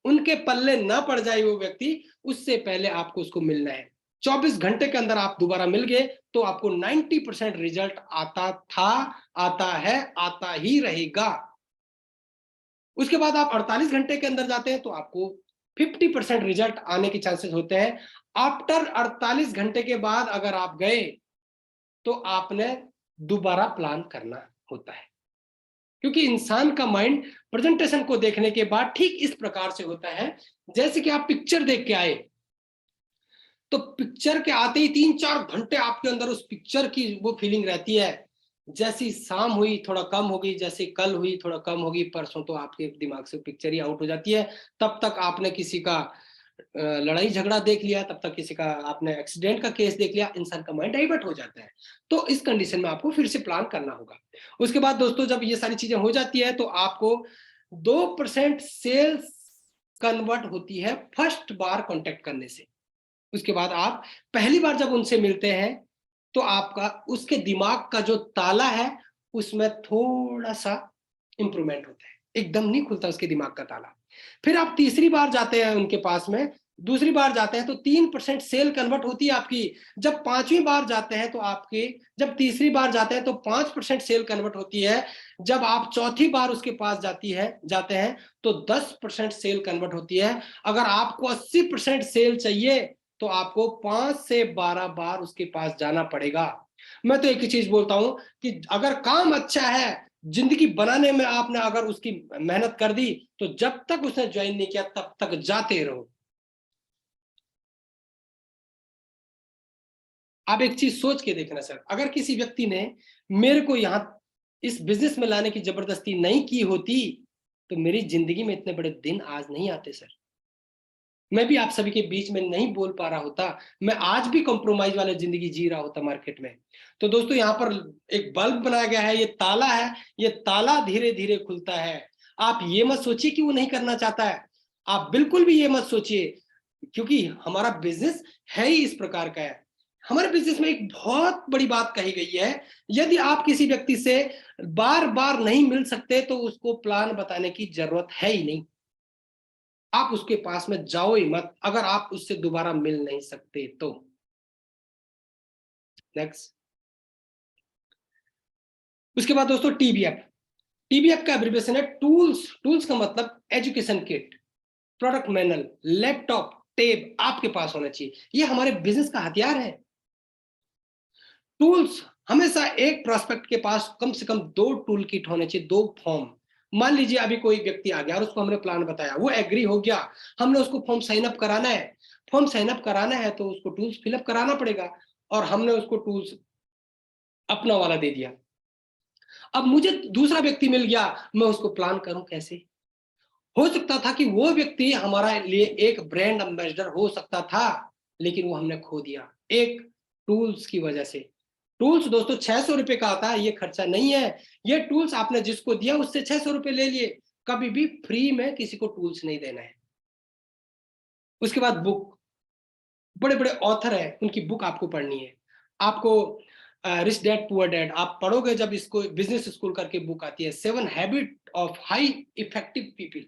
उनके पल्ले ना पड़ जाए वो व्यक्ति, उससे पहले आपको उसको मिलना है। 24 घंटे के अंदर आप दोबारा मिल गए तो आपको 90% रिजल्ट आता था, आता है, आता ही रहेगा। उसके बाद आप 48 घंटे के अंदर जाते हैं तो आपको 50% रिजल्ट आने के चांसेस होते हैं। आफ्टर 48 घंटे के बाद अगर आप गए तो आपने दोबारा प्लान करना होता है। क्योंकि इंसान का माइंड प्रेजेंटेशन को देखने के बाद ठीक इस प्रकार से होता है, जैसे कि आप पिक्चर देख के आए, तो पिक्चर के आते ही 3-4 घंटे आपके अंदर उस पिक्चर की वो फीलिंग रहती है। जैसी शाम हुई थोड़ा कम होगी, जैसे कल हुई थोड़ा कम होगी, परसों तो आपके दिमाग से पिक्चर ही आउट हो जाती है। तब तक आपने किसी का लड़ाई झगड़ा देख लिया, तब तक किसी का आपने एक्सीडेंट का केस देख लिया, इंसान का माइंड डाइवर्ट हो जाता है। तो इस कंडीशन में आपको फिर से प्लान करना होगा। उसके बाद दोस्तों जब ये सारी चीजें हो जाती है तो आपको 2% सेल्स कन्वर्ट होती है फर्स्ट बार कॉन्टेक्ट करने से। उसके बाद आप पहली बार जब उनसे मिलते हैं तो आपका उसके दिमाग का जो ताला है उसमें थोड़ा सा इंप्रूवमेंट होता है, एकदम नहीं खुलता उसके दिमाग का ताला। फिर आप तीसरी बार जाते हैं उनके पास में, दूसरी बार जाते हैं तो 3% सेल कन्वर्ट होती है आपकी। जब 5वीं बार जाते हैं तो आपके, जब तीसरी बार जाते हैं तो 5% सेल कन्वर्ट होती है। जब आप चौथी बार उसके पास जाते हैं तो 10% सेल कन्वर्ट होती है। अगर आपको 80% सेल चाहिए तो आपको 5 से 12 बार उसके पास जाना पड़ेगा। मैं तो एक ही चीज बोलता हूं कि अगर काम अच्छा है, जिंदगी बनाने में आपने अगर उसकी मेहनत कर दी, तो जब तक उसने ज्वाइन नहीं किया तब तक जाते रहो। आप एक चीज सोच के देखना सर, अगर किसी व्यक्ति ने मेरे को यहां इस बिजनेस में लाने की जबरदस्ती नहीं की होती तो मेरी जिंदगी में इतने बड़े दिन आज नहीं आते सर। मैं भी आप सभी के बीच में नहीं बोल पा रहा होता, मैं आज भी कॉम्प्रोमाइज वाली जिंदगी जी रहा होता मार्केट में। तो दोस्तों यहाँ पर एक बल्ब बनाया गया है, ये ताला है, ये ताला धीरे धीरे खुलता है। आप ये मत सोचिए कि वो नहीं करना चाहता है, आप बिल्कुल भी ये मत सोचिए, क्योंकि हमारा बिजनेस है ही इस प्रकार का है। हमारे बिजनेस में एक बहुत बड़ी बात कही गई है, यदि आप किसी व्यक्ति से बार बार नहीं मिल सकते तो उसको प्लान बताने की जरूरत है ही नहीं। आप उसके पास में जाओ ही मत अगर आप उससे दोबारा मिल नहीं सकते तो। नेक्स्ट। उसके बाद दोस्तों टीबीएफ। टीबीएफ का एब्रिविएशन है टूल्स। टूल्स का मतलब education kit, product manual, laptop, tape आपके पास होना चाहिए। ये हमारे बिजनेस का हथियार है। टूल्स हमेशा एक प्रोस्पेक्ट के पास कम से कम 2 टूल किट होने चाहिए, 2 फॉर्म। मान लीजिए अभी कोई व्यक्ति आ गया और उसको हमने प्लान बताया, वो एग्री हो गया, हमने उसको फॉर्म साइन अप कराना है। फॉर्म साइन अप कराना है तो उसको टूल्स फिलअप कराना पड़ेगा, और हमने उसको टूल्स अपना वाला दे दिया। अब मुझे दूसरा व्यक्ति मिल गया, मैं उसको प्लान करूं कैसे? हो सकता था कि वो व्यक्ति हमारा लिए एक ब्रांड एम्बेसडर हो सकता था, लेकिन वो हमने खो दिया एक टूल्स की वजह से। टूल्स दोस्तों 600 रुपए का आता है, ये खर्चा नहीं है। ये टूल्स आपने जिसको दिया उससे 600 रुपए ले लिए, कभी भी फ्री में किसी को टूल्स नहीं देना है। उसके बाद बुक, बड़े बड़े ऑथर है उनकी बुक आपको पढ़नी है। आपको रिच डैड पुअर डैड आप पढ़ोगे जब, इसको बिजनेस स्कूल करके बुक आती है, 7 habit of high effective people.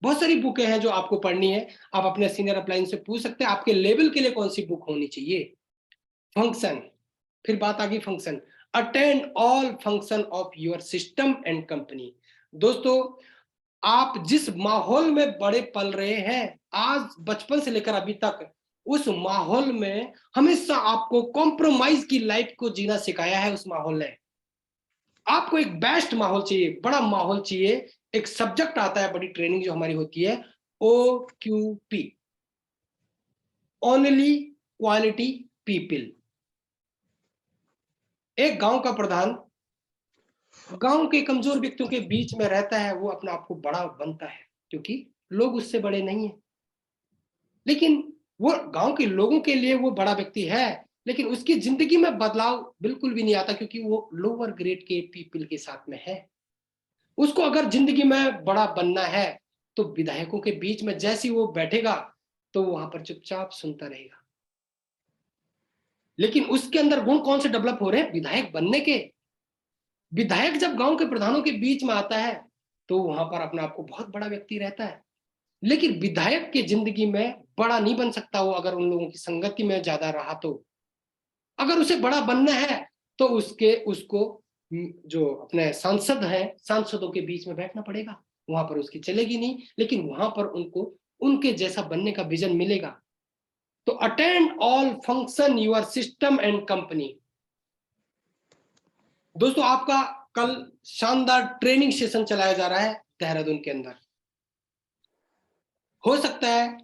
बहुत सारी बुकें हैं जो आपको पढ़नी है। आप अपने सीनियर अपलाइन से पूछ सकते हैं आपके लेवल के लिए कौन सी बुक होनी चाहिए। फंक्शन, फिर बात आ गई function. Attend all function of your system and company. दोस्तों, आप जिस माहौल में बड़े पल रहे हैं, आज बचपन से लेकर अभी तक, उस माहौल में हमेशा आपको कॉम्प्रोमाइज की लाइफ को जीना सिखाया है। उस माहौल ने आपको एक बेस्ट माहौल चाहिए, बड़ा माहौल चाहिए। एक सब्जेक्ट आता है, बड़ी ट्रेनिंग जो हमारी होती है, OQP, ओनली क्वालिटी पीपल। एक गांव का प्रधान गांव के कमजोर व्यक्तियों के बीच में रहता है, वो अपने आप को बड़ा बनता है क्योंकि लोग उससे बड़े नहीं है, लेकिन वो गांव के लोगों के लिए वो बड़ा व्यक्ति है, लेकिन उसकी जिंदगी में बदलाव बिल्कुल भी नहीं आता क्योंकि वो लोअर ग्रेड के पीपल के साथ में है। उसको अगर जिंदगी में बड़ा बनना है तो विधायकों के बीच में जैसे वो बैठेगा तो वहां पर चुपचाप सुनता रहेगा। लेकिन उसके अंदर गुण कौन से डेवलप हो रहे हैं? विधायक बनने के। विधायक जब गांव के प्रधानों के बीच में आता है तो वहां पर अपने आप को बहुत बड़ा व्यक्ति रहता है, लेकिन विधायक की जिंदगी में बड़ा नहीं बन सकता वो अगर उन लोगों की संगति में ज्यादा रहा तो। अगर उसे बड़ा बनना है तो उसको जो अपने सांसद हैं, सांसदों के बीच में बैठना पड़ेगा, वहां पर उसकी चलेगी नहीं, लेकिन वहां पर उनको उनके जैसा बनने का विजन मिलेगा। तो attend all function your system and company. दोस्तों, आपका कल शानदार ट्रेनिंग सेशन चलाया जा रहा है देहरादून के अंदर। हो सकता है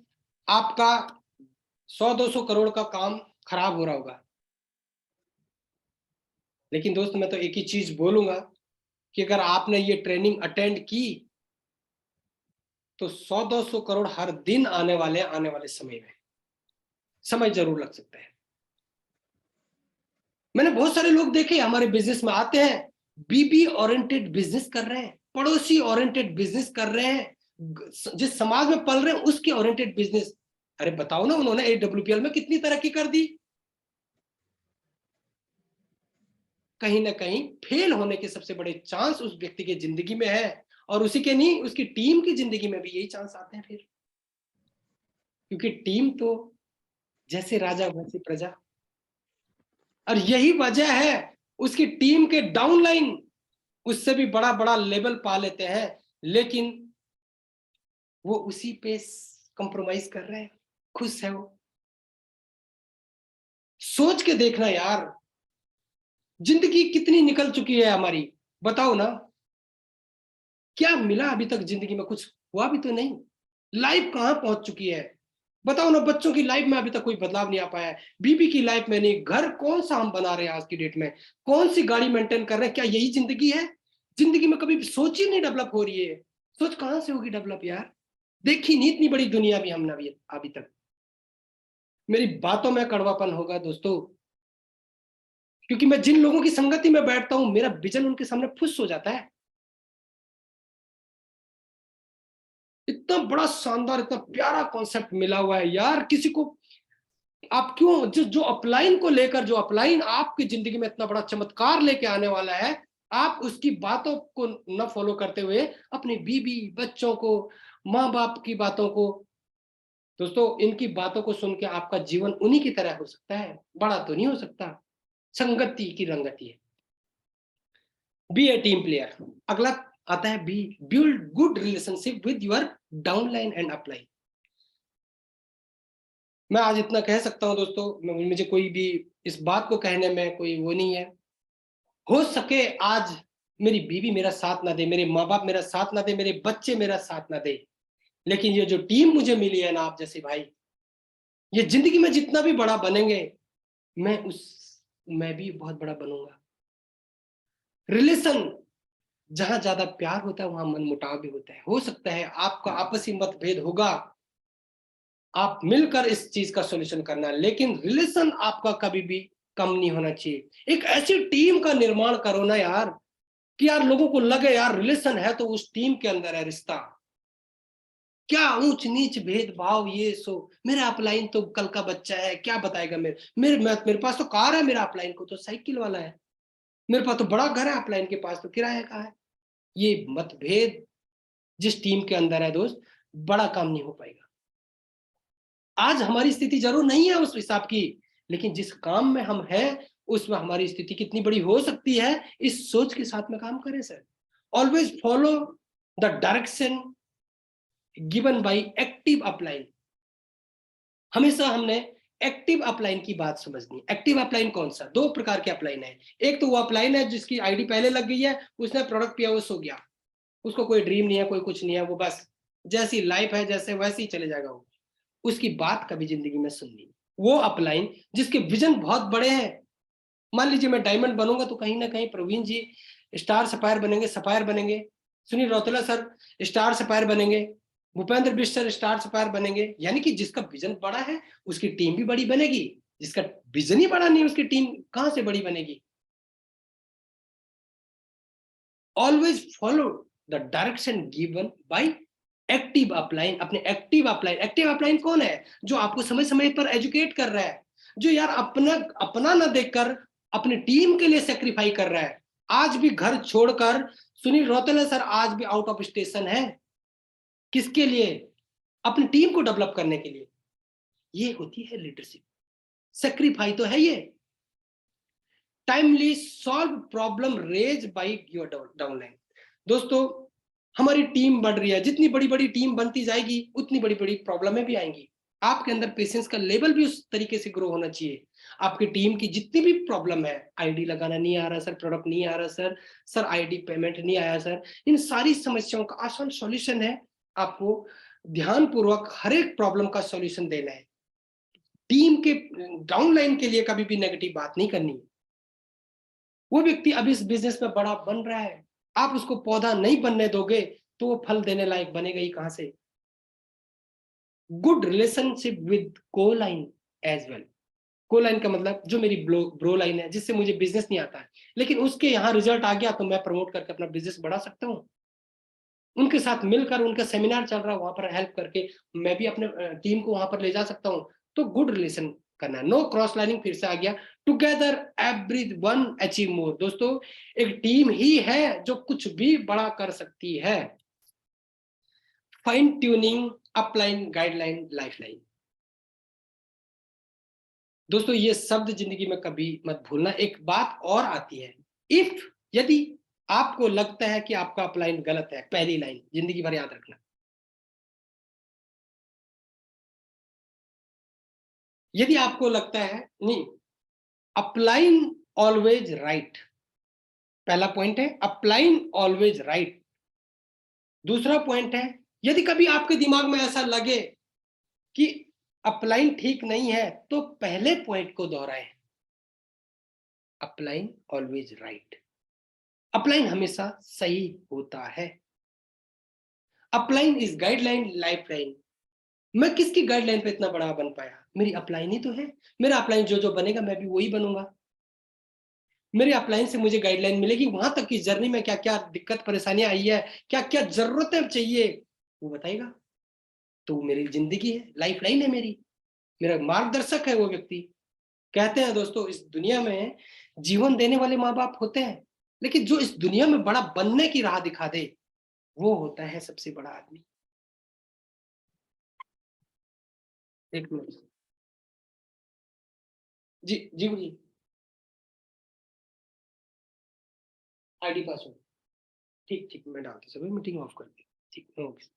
आपका 100-200 करोड़ का काम खराब हो रहा होगा, लेकिन दोस्त मैं तो एक ही चीज बोलूंगा कि अगर आपने ये ट्रेनिंग अटेंड की तो 100-200 करोड़ हर दिन आने वाले समय में। समय जरूर लग सकता है। मैंने बहुत सारे लोग देखे हमारे बिजनेस में आते हैं, बीबी ओरिएंटेड बिजनेस कर रहे हैं, पड़ोसी ओरिएंटेड बिजनेस कर रहे हैं, जिस समाज में पल रहे हैं उसके ओरिएंटेड बिजनेस। अरे बताओ ना, उन्होंने AWPL में कितनी तरक्की कर दी। कहीं ना कहीं फेल होने के सबसे बड़े चांस उस व्यक्ति की जिंदगी में है, और उसी के नहीं, उसकी टीम की जिंदगी में भी यही चांस आते हैं फिर, क्योंकि टीम तो जैसे राजा वैसी प्रजा। और यही वजह है उसकी टीम के डाउनलाइन उससे भी बड़ा बड़ा लेवल पा लेते हैं, लेकिन वो उसी पे कंप्रोमाइज कर रहे हैं, खुश है वो। सोच के देखना यार, जिंदगी कितनी निकल चुकी है हमारी, बताओ ना, क्या मिला अभी तक जिंदगी में? कुछ हुआ भी तो नहीं। लाइफ कहां पहुंच चुकी है बताओ ना। बच्चों की लाइफ में अभी तक कोई बदलाव नहीं आ पाया है, बीबी की लाइफ में नहीं, घर कौन सा हम बना रहे हैं आज की डेट में, कौन सी गाड़ी मेंटेन कर रहे हैं, क्या यही जिंदगी है? जिंदगी में कभी सोच ही नहीं डेवलप हो रही है। सोच कहां से होगी डेवलप यार? देखी नहीं इतनी बड़ी दुनिया भी हमने अभी तक। मेरी बातों में कड़वापन होगा दोस्तों, क्योंकि मैं जिन लोगों की संगति में बैठता हूं मेरा विजन उनके सामने फुस हो जाता है। इतना बड़ा शानदार, इतना प्यारा कॉन्सेप्ट मिला हुआ है यार किसी को। आप क्यों जो अपलाइन को लेकर, जो अपलाइन आपकी जिंदगी में इतना बड़ा चमत्कार लेके आने वाला है, आप उसकी बातों को न फॉलो करते हुए अपनी बीवी बच्चों को, माँ बाप की बातों को, दोस्तों इनकी बातों को सुन के आपका जीवन उन्हीं की तरह हो सकता है, बड़ा तो नहीं हो सकता। संगति की रंगती है। Be a team player. अगला आता है B, build good relationship with your downline and upline. मैं आज इतना कह सकता हूं दोस्तों, मुझे कोई भी इस बात को कहने में कोई वो नहीं है। हो सके आज मेरी बीवी मेरा साथ ना दे, मेरे माँ बाप मेरा साथ ना दे, मेरे बच्चे मेरा साथ ना दे, लेकिन ये जो टीम मुझे मिली है ना आप जैसे भाई, ये जिंदगी में जितना भी बड़ा बनेंगे मैं भी बहुत बड़ा बनूंगा। रिलेशन जहां ज्यादा प्यार होता है वहां मनमुटाव भी होता है। हो सकता है आपका आपसी मतभेद होगा, आप मिलकर इस चीज का सॉल्यूशन करना, लेकिन रिलेशन आपका कभी भी कम नहीं होना चाहिए। एक ऐसी टीम का निर्माण करो ना यार कि यार लोगों को लगे यार रिलेशन है तो उस टीम के अंदर है रिश्ता। क्या ऊंच नीच भेदभाव, ये सो मेरा अपलाइन तो कल का बच्चा है, क्या बताएगा? मेरे पास तो कार है, मेरा अपलाइन को तो साइकिल वाला है, मेरे पास तो बड़ा घर है, अपलाइन के पास तो किराया का है। ये मतभेद जिस टीम के अंदर है दोस्त, बड़ा काम नहीं हो पाएगा। आज हमारी स्थिति जरूर नहीं है उस हिसाब की, लेकिन जिस काम में हम हैं उसमें हमारी स्थिति कितनी बड़ी हो सकती है, इस सोच के साथ में काम करें sir. Always follow the direction given by active upline. हमेशा हमने एक्टिव अपलाइन की बात समझनी है। एक्टिव अपलाइन कौन सा? दो प्रकार के अपलाइन है। एक तो वो अपलाइन है जिसकी आईडी पहले लग गई है, उसने प्रोडक्ट पिया, वो सो गया, उसको कोई ड्रीम नहीं है, कोई कुछ नहीं है, वो बस जैसी लाइफ है जैसे वैसे ही चले जाएगा, वो उसकी बात कभी जिंदगी में सुननी। वो अपलाइन जिसके विजन बहुत बड़े हैं, मान लीजिए मैं डायमंड बनूंगा तो कहीं ना कहीं प्रवीण जी स्टार सफायर बनेंगे, सफायर बनेंगे, Sunil Rautela sir star sapphire बनेंगे, Bhupendra Bisht sir star sapphire बनेंगे। यानी कि जिसका विजन बड़ा है उसकी टीम भी बड़ी बनेगी, जिसका विजन ही बड़ा नहीं है उसकी टीम कहां से बड़ी बनेगी। Always follow the direction given by active upline. अपने एक्टिव अपलाइन कौन है? जो आपको समय समय पर एजुकेट कर रहा है, जो यार अपना ना देखकर अपनी टीम के लिए सेक्रीफाई कर रहा है। आज भी घर छोड़कर सुनील रौतेला सर आज भी आउट ऑफ स्टेशन है, किसके लिए? अपनी टीम को डेवलप करने के लिए। ये होती है लीडरशिप, सेक्रीफाई तो है ये। Timely solve problem raise by your downline. दोस्तों हमारी टीम बढ़ रही है, जितनी बड़ी बड़ी टीम बनती जाएगी उतनी बड़ी बड़ी प्रॉब्लमें भी आएंगी। आपके अंदर पेशेंस का लेवल भी उस तरीके से ग्रो होना चाहिए। आपकी टीम की जितनी भी प्रॉब्लम है, आईडी लगाना नहीं आ रहा सर, प्रोडक्ट नहीं आ रहा सर आईडी पेमेंट नहीं आया सर, इन सारी समस्याओं का आसान सॉल्यूशन है। आपको ध्यानपूर्वक हर एक प्रॉब्लम का सॉल्यूशन देना है। टीम के डाउनलाइन के लिए कभी भी नेगेटिव बात नहीं करनी। वो व्यक्ति अभी इस बिजनेस में बड़ा बन रहा है, आप उसको पौधा नहीं बनने दोगे तो वो फल देने लायक बनेगा ही कहां से। गुड रिलेशनशिप विद को लाइन एज वेल। को लाइन का मतलब जो मेरी ब्रो लाइन है, जिससे मुझे बिजनेस नहीं आता है लेकिन उसके यहाँ रिजल्ट आ गया तो मैं प्रमोट करके अपना बिजनेस बढ़ा सकता हूँ। उनके साथ मिलकर, उनका सेमिनार चल रहा है वहां पर हेल्प करके मैं भी अपने टीम को वहां पर ले जा सकता हूँ। तो गुड रिलेशन करना है, नो क्रॉस लाइनिंग, फिर से आ गया। Together everyone achieve more. दोस्तों एक टीम ही है जो कुछ भी बड़ा कर सकती है। Fine tuning upline guideline lifeline. दोस्तों ये शब्द जिंदगी में कभी मत भूलना। एक बात और आती है, इफ, यदि आपको लगता है कि आपका अपलाइन गलत है, पहली लाइन जिंदगी भर याद रखना। यदि आपको लगता है नहीं, अपलाइन ऑलवेज राइट, पहला पॉइंट है अपलाइन ऑलवेज राइट। दूसरा पॉइंट है, यदि कभी आपके दिमाग में ऐसा लगे कि अपलाइन ठीक नहीं है तो पहले पॉइंट को दोहराएं, अपलाइन ऑलवेज राइट। अपलाइन हमेशा सही होता है। Upline is guideline lifeline. मैं किसकी गाइडलाइन पे इतना बड़ा बन पाया? मेरी अपलाइन ही तो है। मेरा अपलाइन जो जो बनेगा मैं भी वही बनूंगा। मेरे अपलाइन से मुझे गाइडलाइन मिलेगी, वहां तक की जर्नी में क्या क्या दिक्कत परेशानियां आई है, क्या क्या जरूरतें चाहिए, वो बताएगा। तो मेरी जिंदगी है, लाइफ लाइन है मेरी, मेरा मार्गदर्शक है वो व्यक्ति। कहते हैं दोस्तों इस दुनिया में जीवन देने वाले माँ बाप होते हैं, लेकिन जो इस दुनिया में बड़ा बनने की राह दिखा दे वो होता है सबसे बड़ा आदमी। एक मिनट जी, जी जी, आईडी पासवर्ड, ठीक ठीक मैं डालता सभी, मीटिंग ऑफ कर दी, ठीक ओके।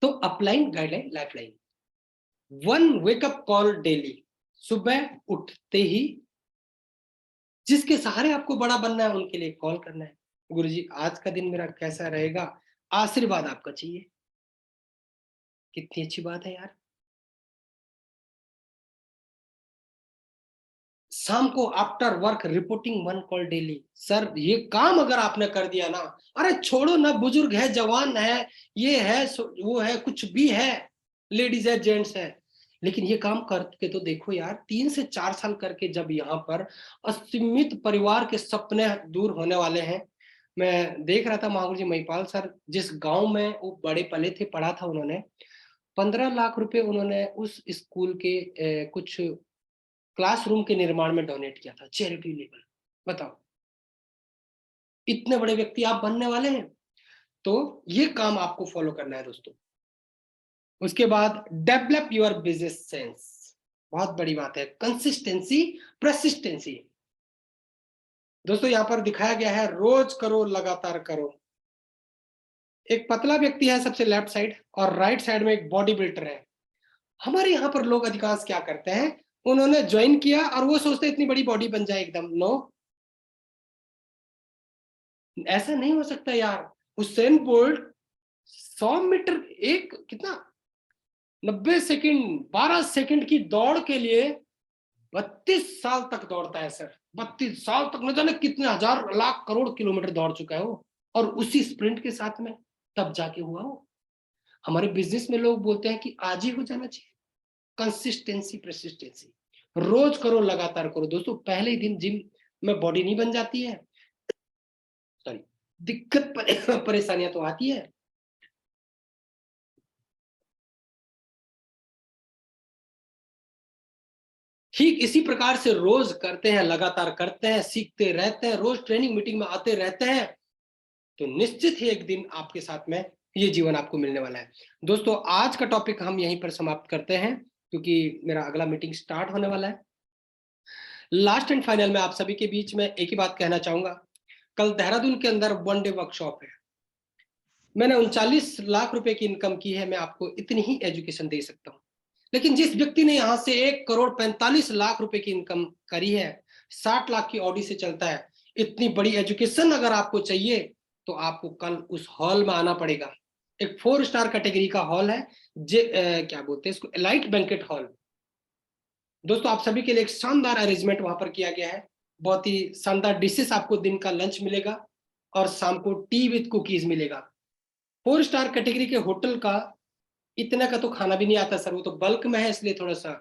तो upline guideline lifeline, one wake up call daily, सुबह उठते ही जिसके सहारे आपको बड़ा बनना है उनके लिए कॉल करना है, गुरुजी आज का दिन मेरा कैसा रहेगा, आशीर्वाद आपका चाहिए। कितनी अच्छी बात है यार। शाम को after work reporting one call daily. Sir ये काम अगर आपने कर दिया ना, अरे छोड़ो ना, बुजुर्ग है, जवान है, ये है वो है, कुछ भी है, लेडीज है, जेंट्स है, लेकिन ये काम करके तो देखो यार। 3 से 4 साल करके जब यहाँ पर असीमित परिवार के सपने दूर होने वाले हैं। मैं देख रहा था महागुरु जी महिपाल सर जिस गांव में वो बड़े पले थे, पढ़ा था उन्होंने, 15 लाख रुपए उन्होंने उस स्कूल के कुछ क्लासरूम के निर्माण में डोनेट किया था, चैरिटी लेवल। बताओ, इतने बड़े व्यक्ति आप बनने वाले हैं। तो ये काम आपको फॉलो करना है दोस्तों। उसके बाद डेवलप योर बिजनेस सेंस, बहुत बड़ी बात है, कंसिस्टेंसी, परसिस्टेंसी। दोस्तों यहां पर दिखाया गया है रोज करो, लगातार करो। एक पतला व्यक्ति है सबसे लेफ्ट साइड, और राइट साइड में एक बॉडी बिल्डर है। हमारे यहाँ पर लोग अधिकांश क्या करते हैं, उन्होंने ज्वाइन किया और वो सोचते हैं इतनी बड़ी बॉडी बन जाए एकदम। नो, ऐसा नहीं हो सकता यार। हुसैन बोल्ट 100 मीटर एक कितना 90 सेकंड 12 सेकंड की दौड़ के लिए 32 साल तक दौड़ता है सर। 32 साल तक, न जाने कितने हजार लाख करोड़ किलोमीटर दौड़ चुका है वो, और उसी स्प्रिंट के साथ में तब जाके हुआ वो। हमारे बिजनेस में लोग बोलते हैं कि आज ही हो जाना चाहिए। कंसिस्टेंसी, परसिस्टेंसी, रोज करो, लगातार करो। दोस्तों पहले ही दिन जिम में बॉडी नहीं बन जाती है, सॉरी, दिक्कत परेशानियां तो आती है। ठीक इसी प्रकार से रोज करते हैं, लगातार करते हैं, सीखते रहते हैं, रोज ट्रेनिंग मीटिंग में आते रहते हैं, तो निश्चित ही एक दिन आपके साथ में ये जीवन आपको मिलने वाला है। दोस्तों आज का टॉपिक हम यहीं पर समाप्त करते हैं, क्योंकि मेरा अगला मीटिंग स्टार्ट होने वाला है। लास्ट एंड फाइनल में आप सभी के बीच में एक ही बात कहना चाहूंगा, कल देहरादून के अंदर 1 डे वर्कशॉप है। मैंने 39 लाख रुपए की इनकम की है, मैं आपको इतनी ही एजुकेशन दे सकता हूँ। लेकिन जिस व्यक्ति ने यहाँ से 1 करोड़ 45 लाख रुपए की इनकम करी है, 60 लाख की ऑडी से चलता है, इतनी बड़ी एजुकेशन अगर आपको चाहिए तो आपको कल उस हॉल में आना पड़ेगा। एक 4 स्टार कैटेगरी का हॉल है, क्या बोलते हैं इसको, एलाइट बैंकेट हॉल। दोस्तों आप सभी के लिए एक शानदार अरेंजमेंट वहां पर किया गया है। बहुत ही शानदार डिशेस, आपको दिन का लंच मिलेगा और शाम को टी विद कुकीज मिलेगा। 4 स्टार कैटेगरी के होटल का इतना का तो खाना भी नहीं आता सर, वो तो बल्क में है, इसलिए थोड़ा सा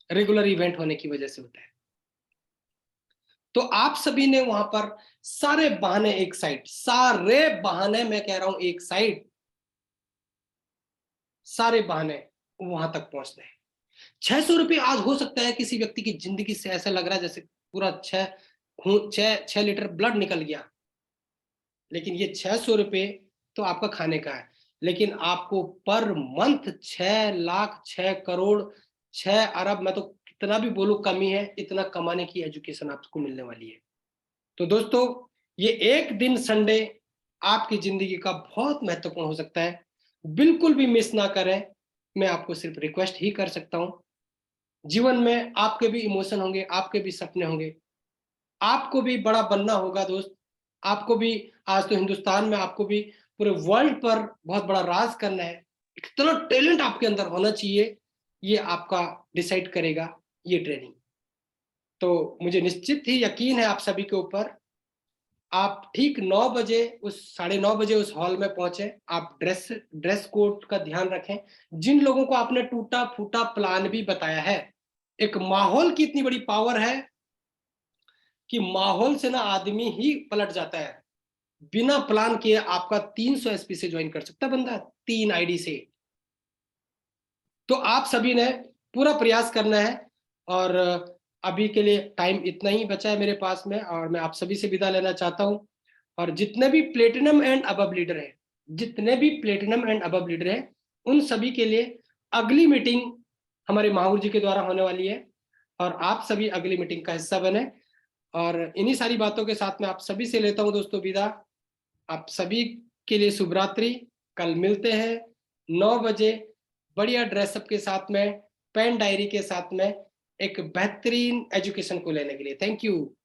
रेगुलर इवेंट होने की वजह से होता है। तो आप सभी ने वहां पर सारे बहाने एक साइड, सारे बहाने मैं कह रहा हूं एक साइड, सारे बहाने वहां तक पहुंचने हैं। 600 रुपये आज हो सकता है किसी व्यक्ति की जिंदगी से ऐसा लग रहा है जैसे पूरा 6 लीटर ब्लड निकल गया, लेकिन ये 600 रुपये तो आपका खाने का है। लेकिन आपको पर मंथ 6 लाख, 6 करोड़, 6 अरब, मैं तो कितना भी बोलूं कमी है, इतना कमाने की एजुकेशन आपको मिलने वाली है। तो दोस्तों ये एक दिन संडे आपकी जिंदगी का बहुत महत्वपूर्ण हो सकता है, बिल्कुल भी मिस ना करें। मैं आपको सिर्फ रिक्वेस्ट ही कर सकता हूं। जीवन में आपके भी इमोशन होंगे, आपके भी सपने होंगे, आपको भी बड़ा बनना होगा दोस्त। आपको भी, आज तो हिंदुस्तान में, आपको भी पूरे वर्ल्ड पर बहुत बड़ा राज करना है। इतना टैलेंट आपके अंदर होना चाहिए, ये आपका डिसाइड करेगा ये ट्रेनिंग। तो मुझे निश्चित ही यकीन है आप सभी के ऊपर। आप ठीक 9 बजे, उस 9:30 बजे उस हॉल में पहुंचे। आप ड्रेस कोड का ध्यान रखें। जिन लोगों को आपने टूटा फूटा प्लान भी बताया है, एक माहौल की इतनी बड़ी पावर है कि माहौल से ना आदमी ही पलट जाता है। बिना प्लान किए आपका 300 एसपी से ज्वाइन कर सकता है बंदा, 3 आईडी से। तो आप सभी ने पूरा प्रयास करना है, और अभी के लिए टाइम इतना ही बचा है मेरे पास में, और मैं आप सभी से विदा लेना चाहता हूं। और जितने भी प्लेटिनम एंड अबव लीडर हैं, जितने भी प्लेटिनम एंड अबव लीडर हैं, उन सभी के लिए अगली मीटिंग हमारे महावीर जी के द्वारा होने वाली है, और आप सभी अगली मीटिंग का हिस्सा बने। और इन्हीं सारी बातों के साथ में आप सभी से लेता हूं दोस्तों विदा। आप सभी के लिए शुभ रात्रि। कल मिलते हैं 9 बजे बढ़िया ड्रेसअप के साथ में, पेन डायरी के साथ में, एक बेहतरीन एजुकेशन को लेने के लिए। Thank you.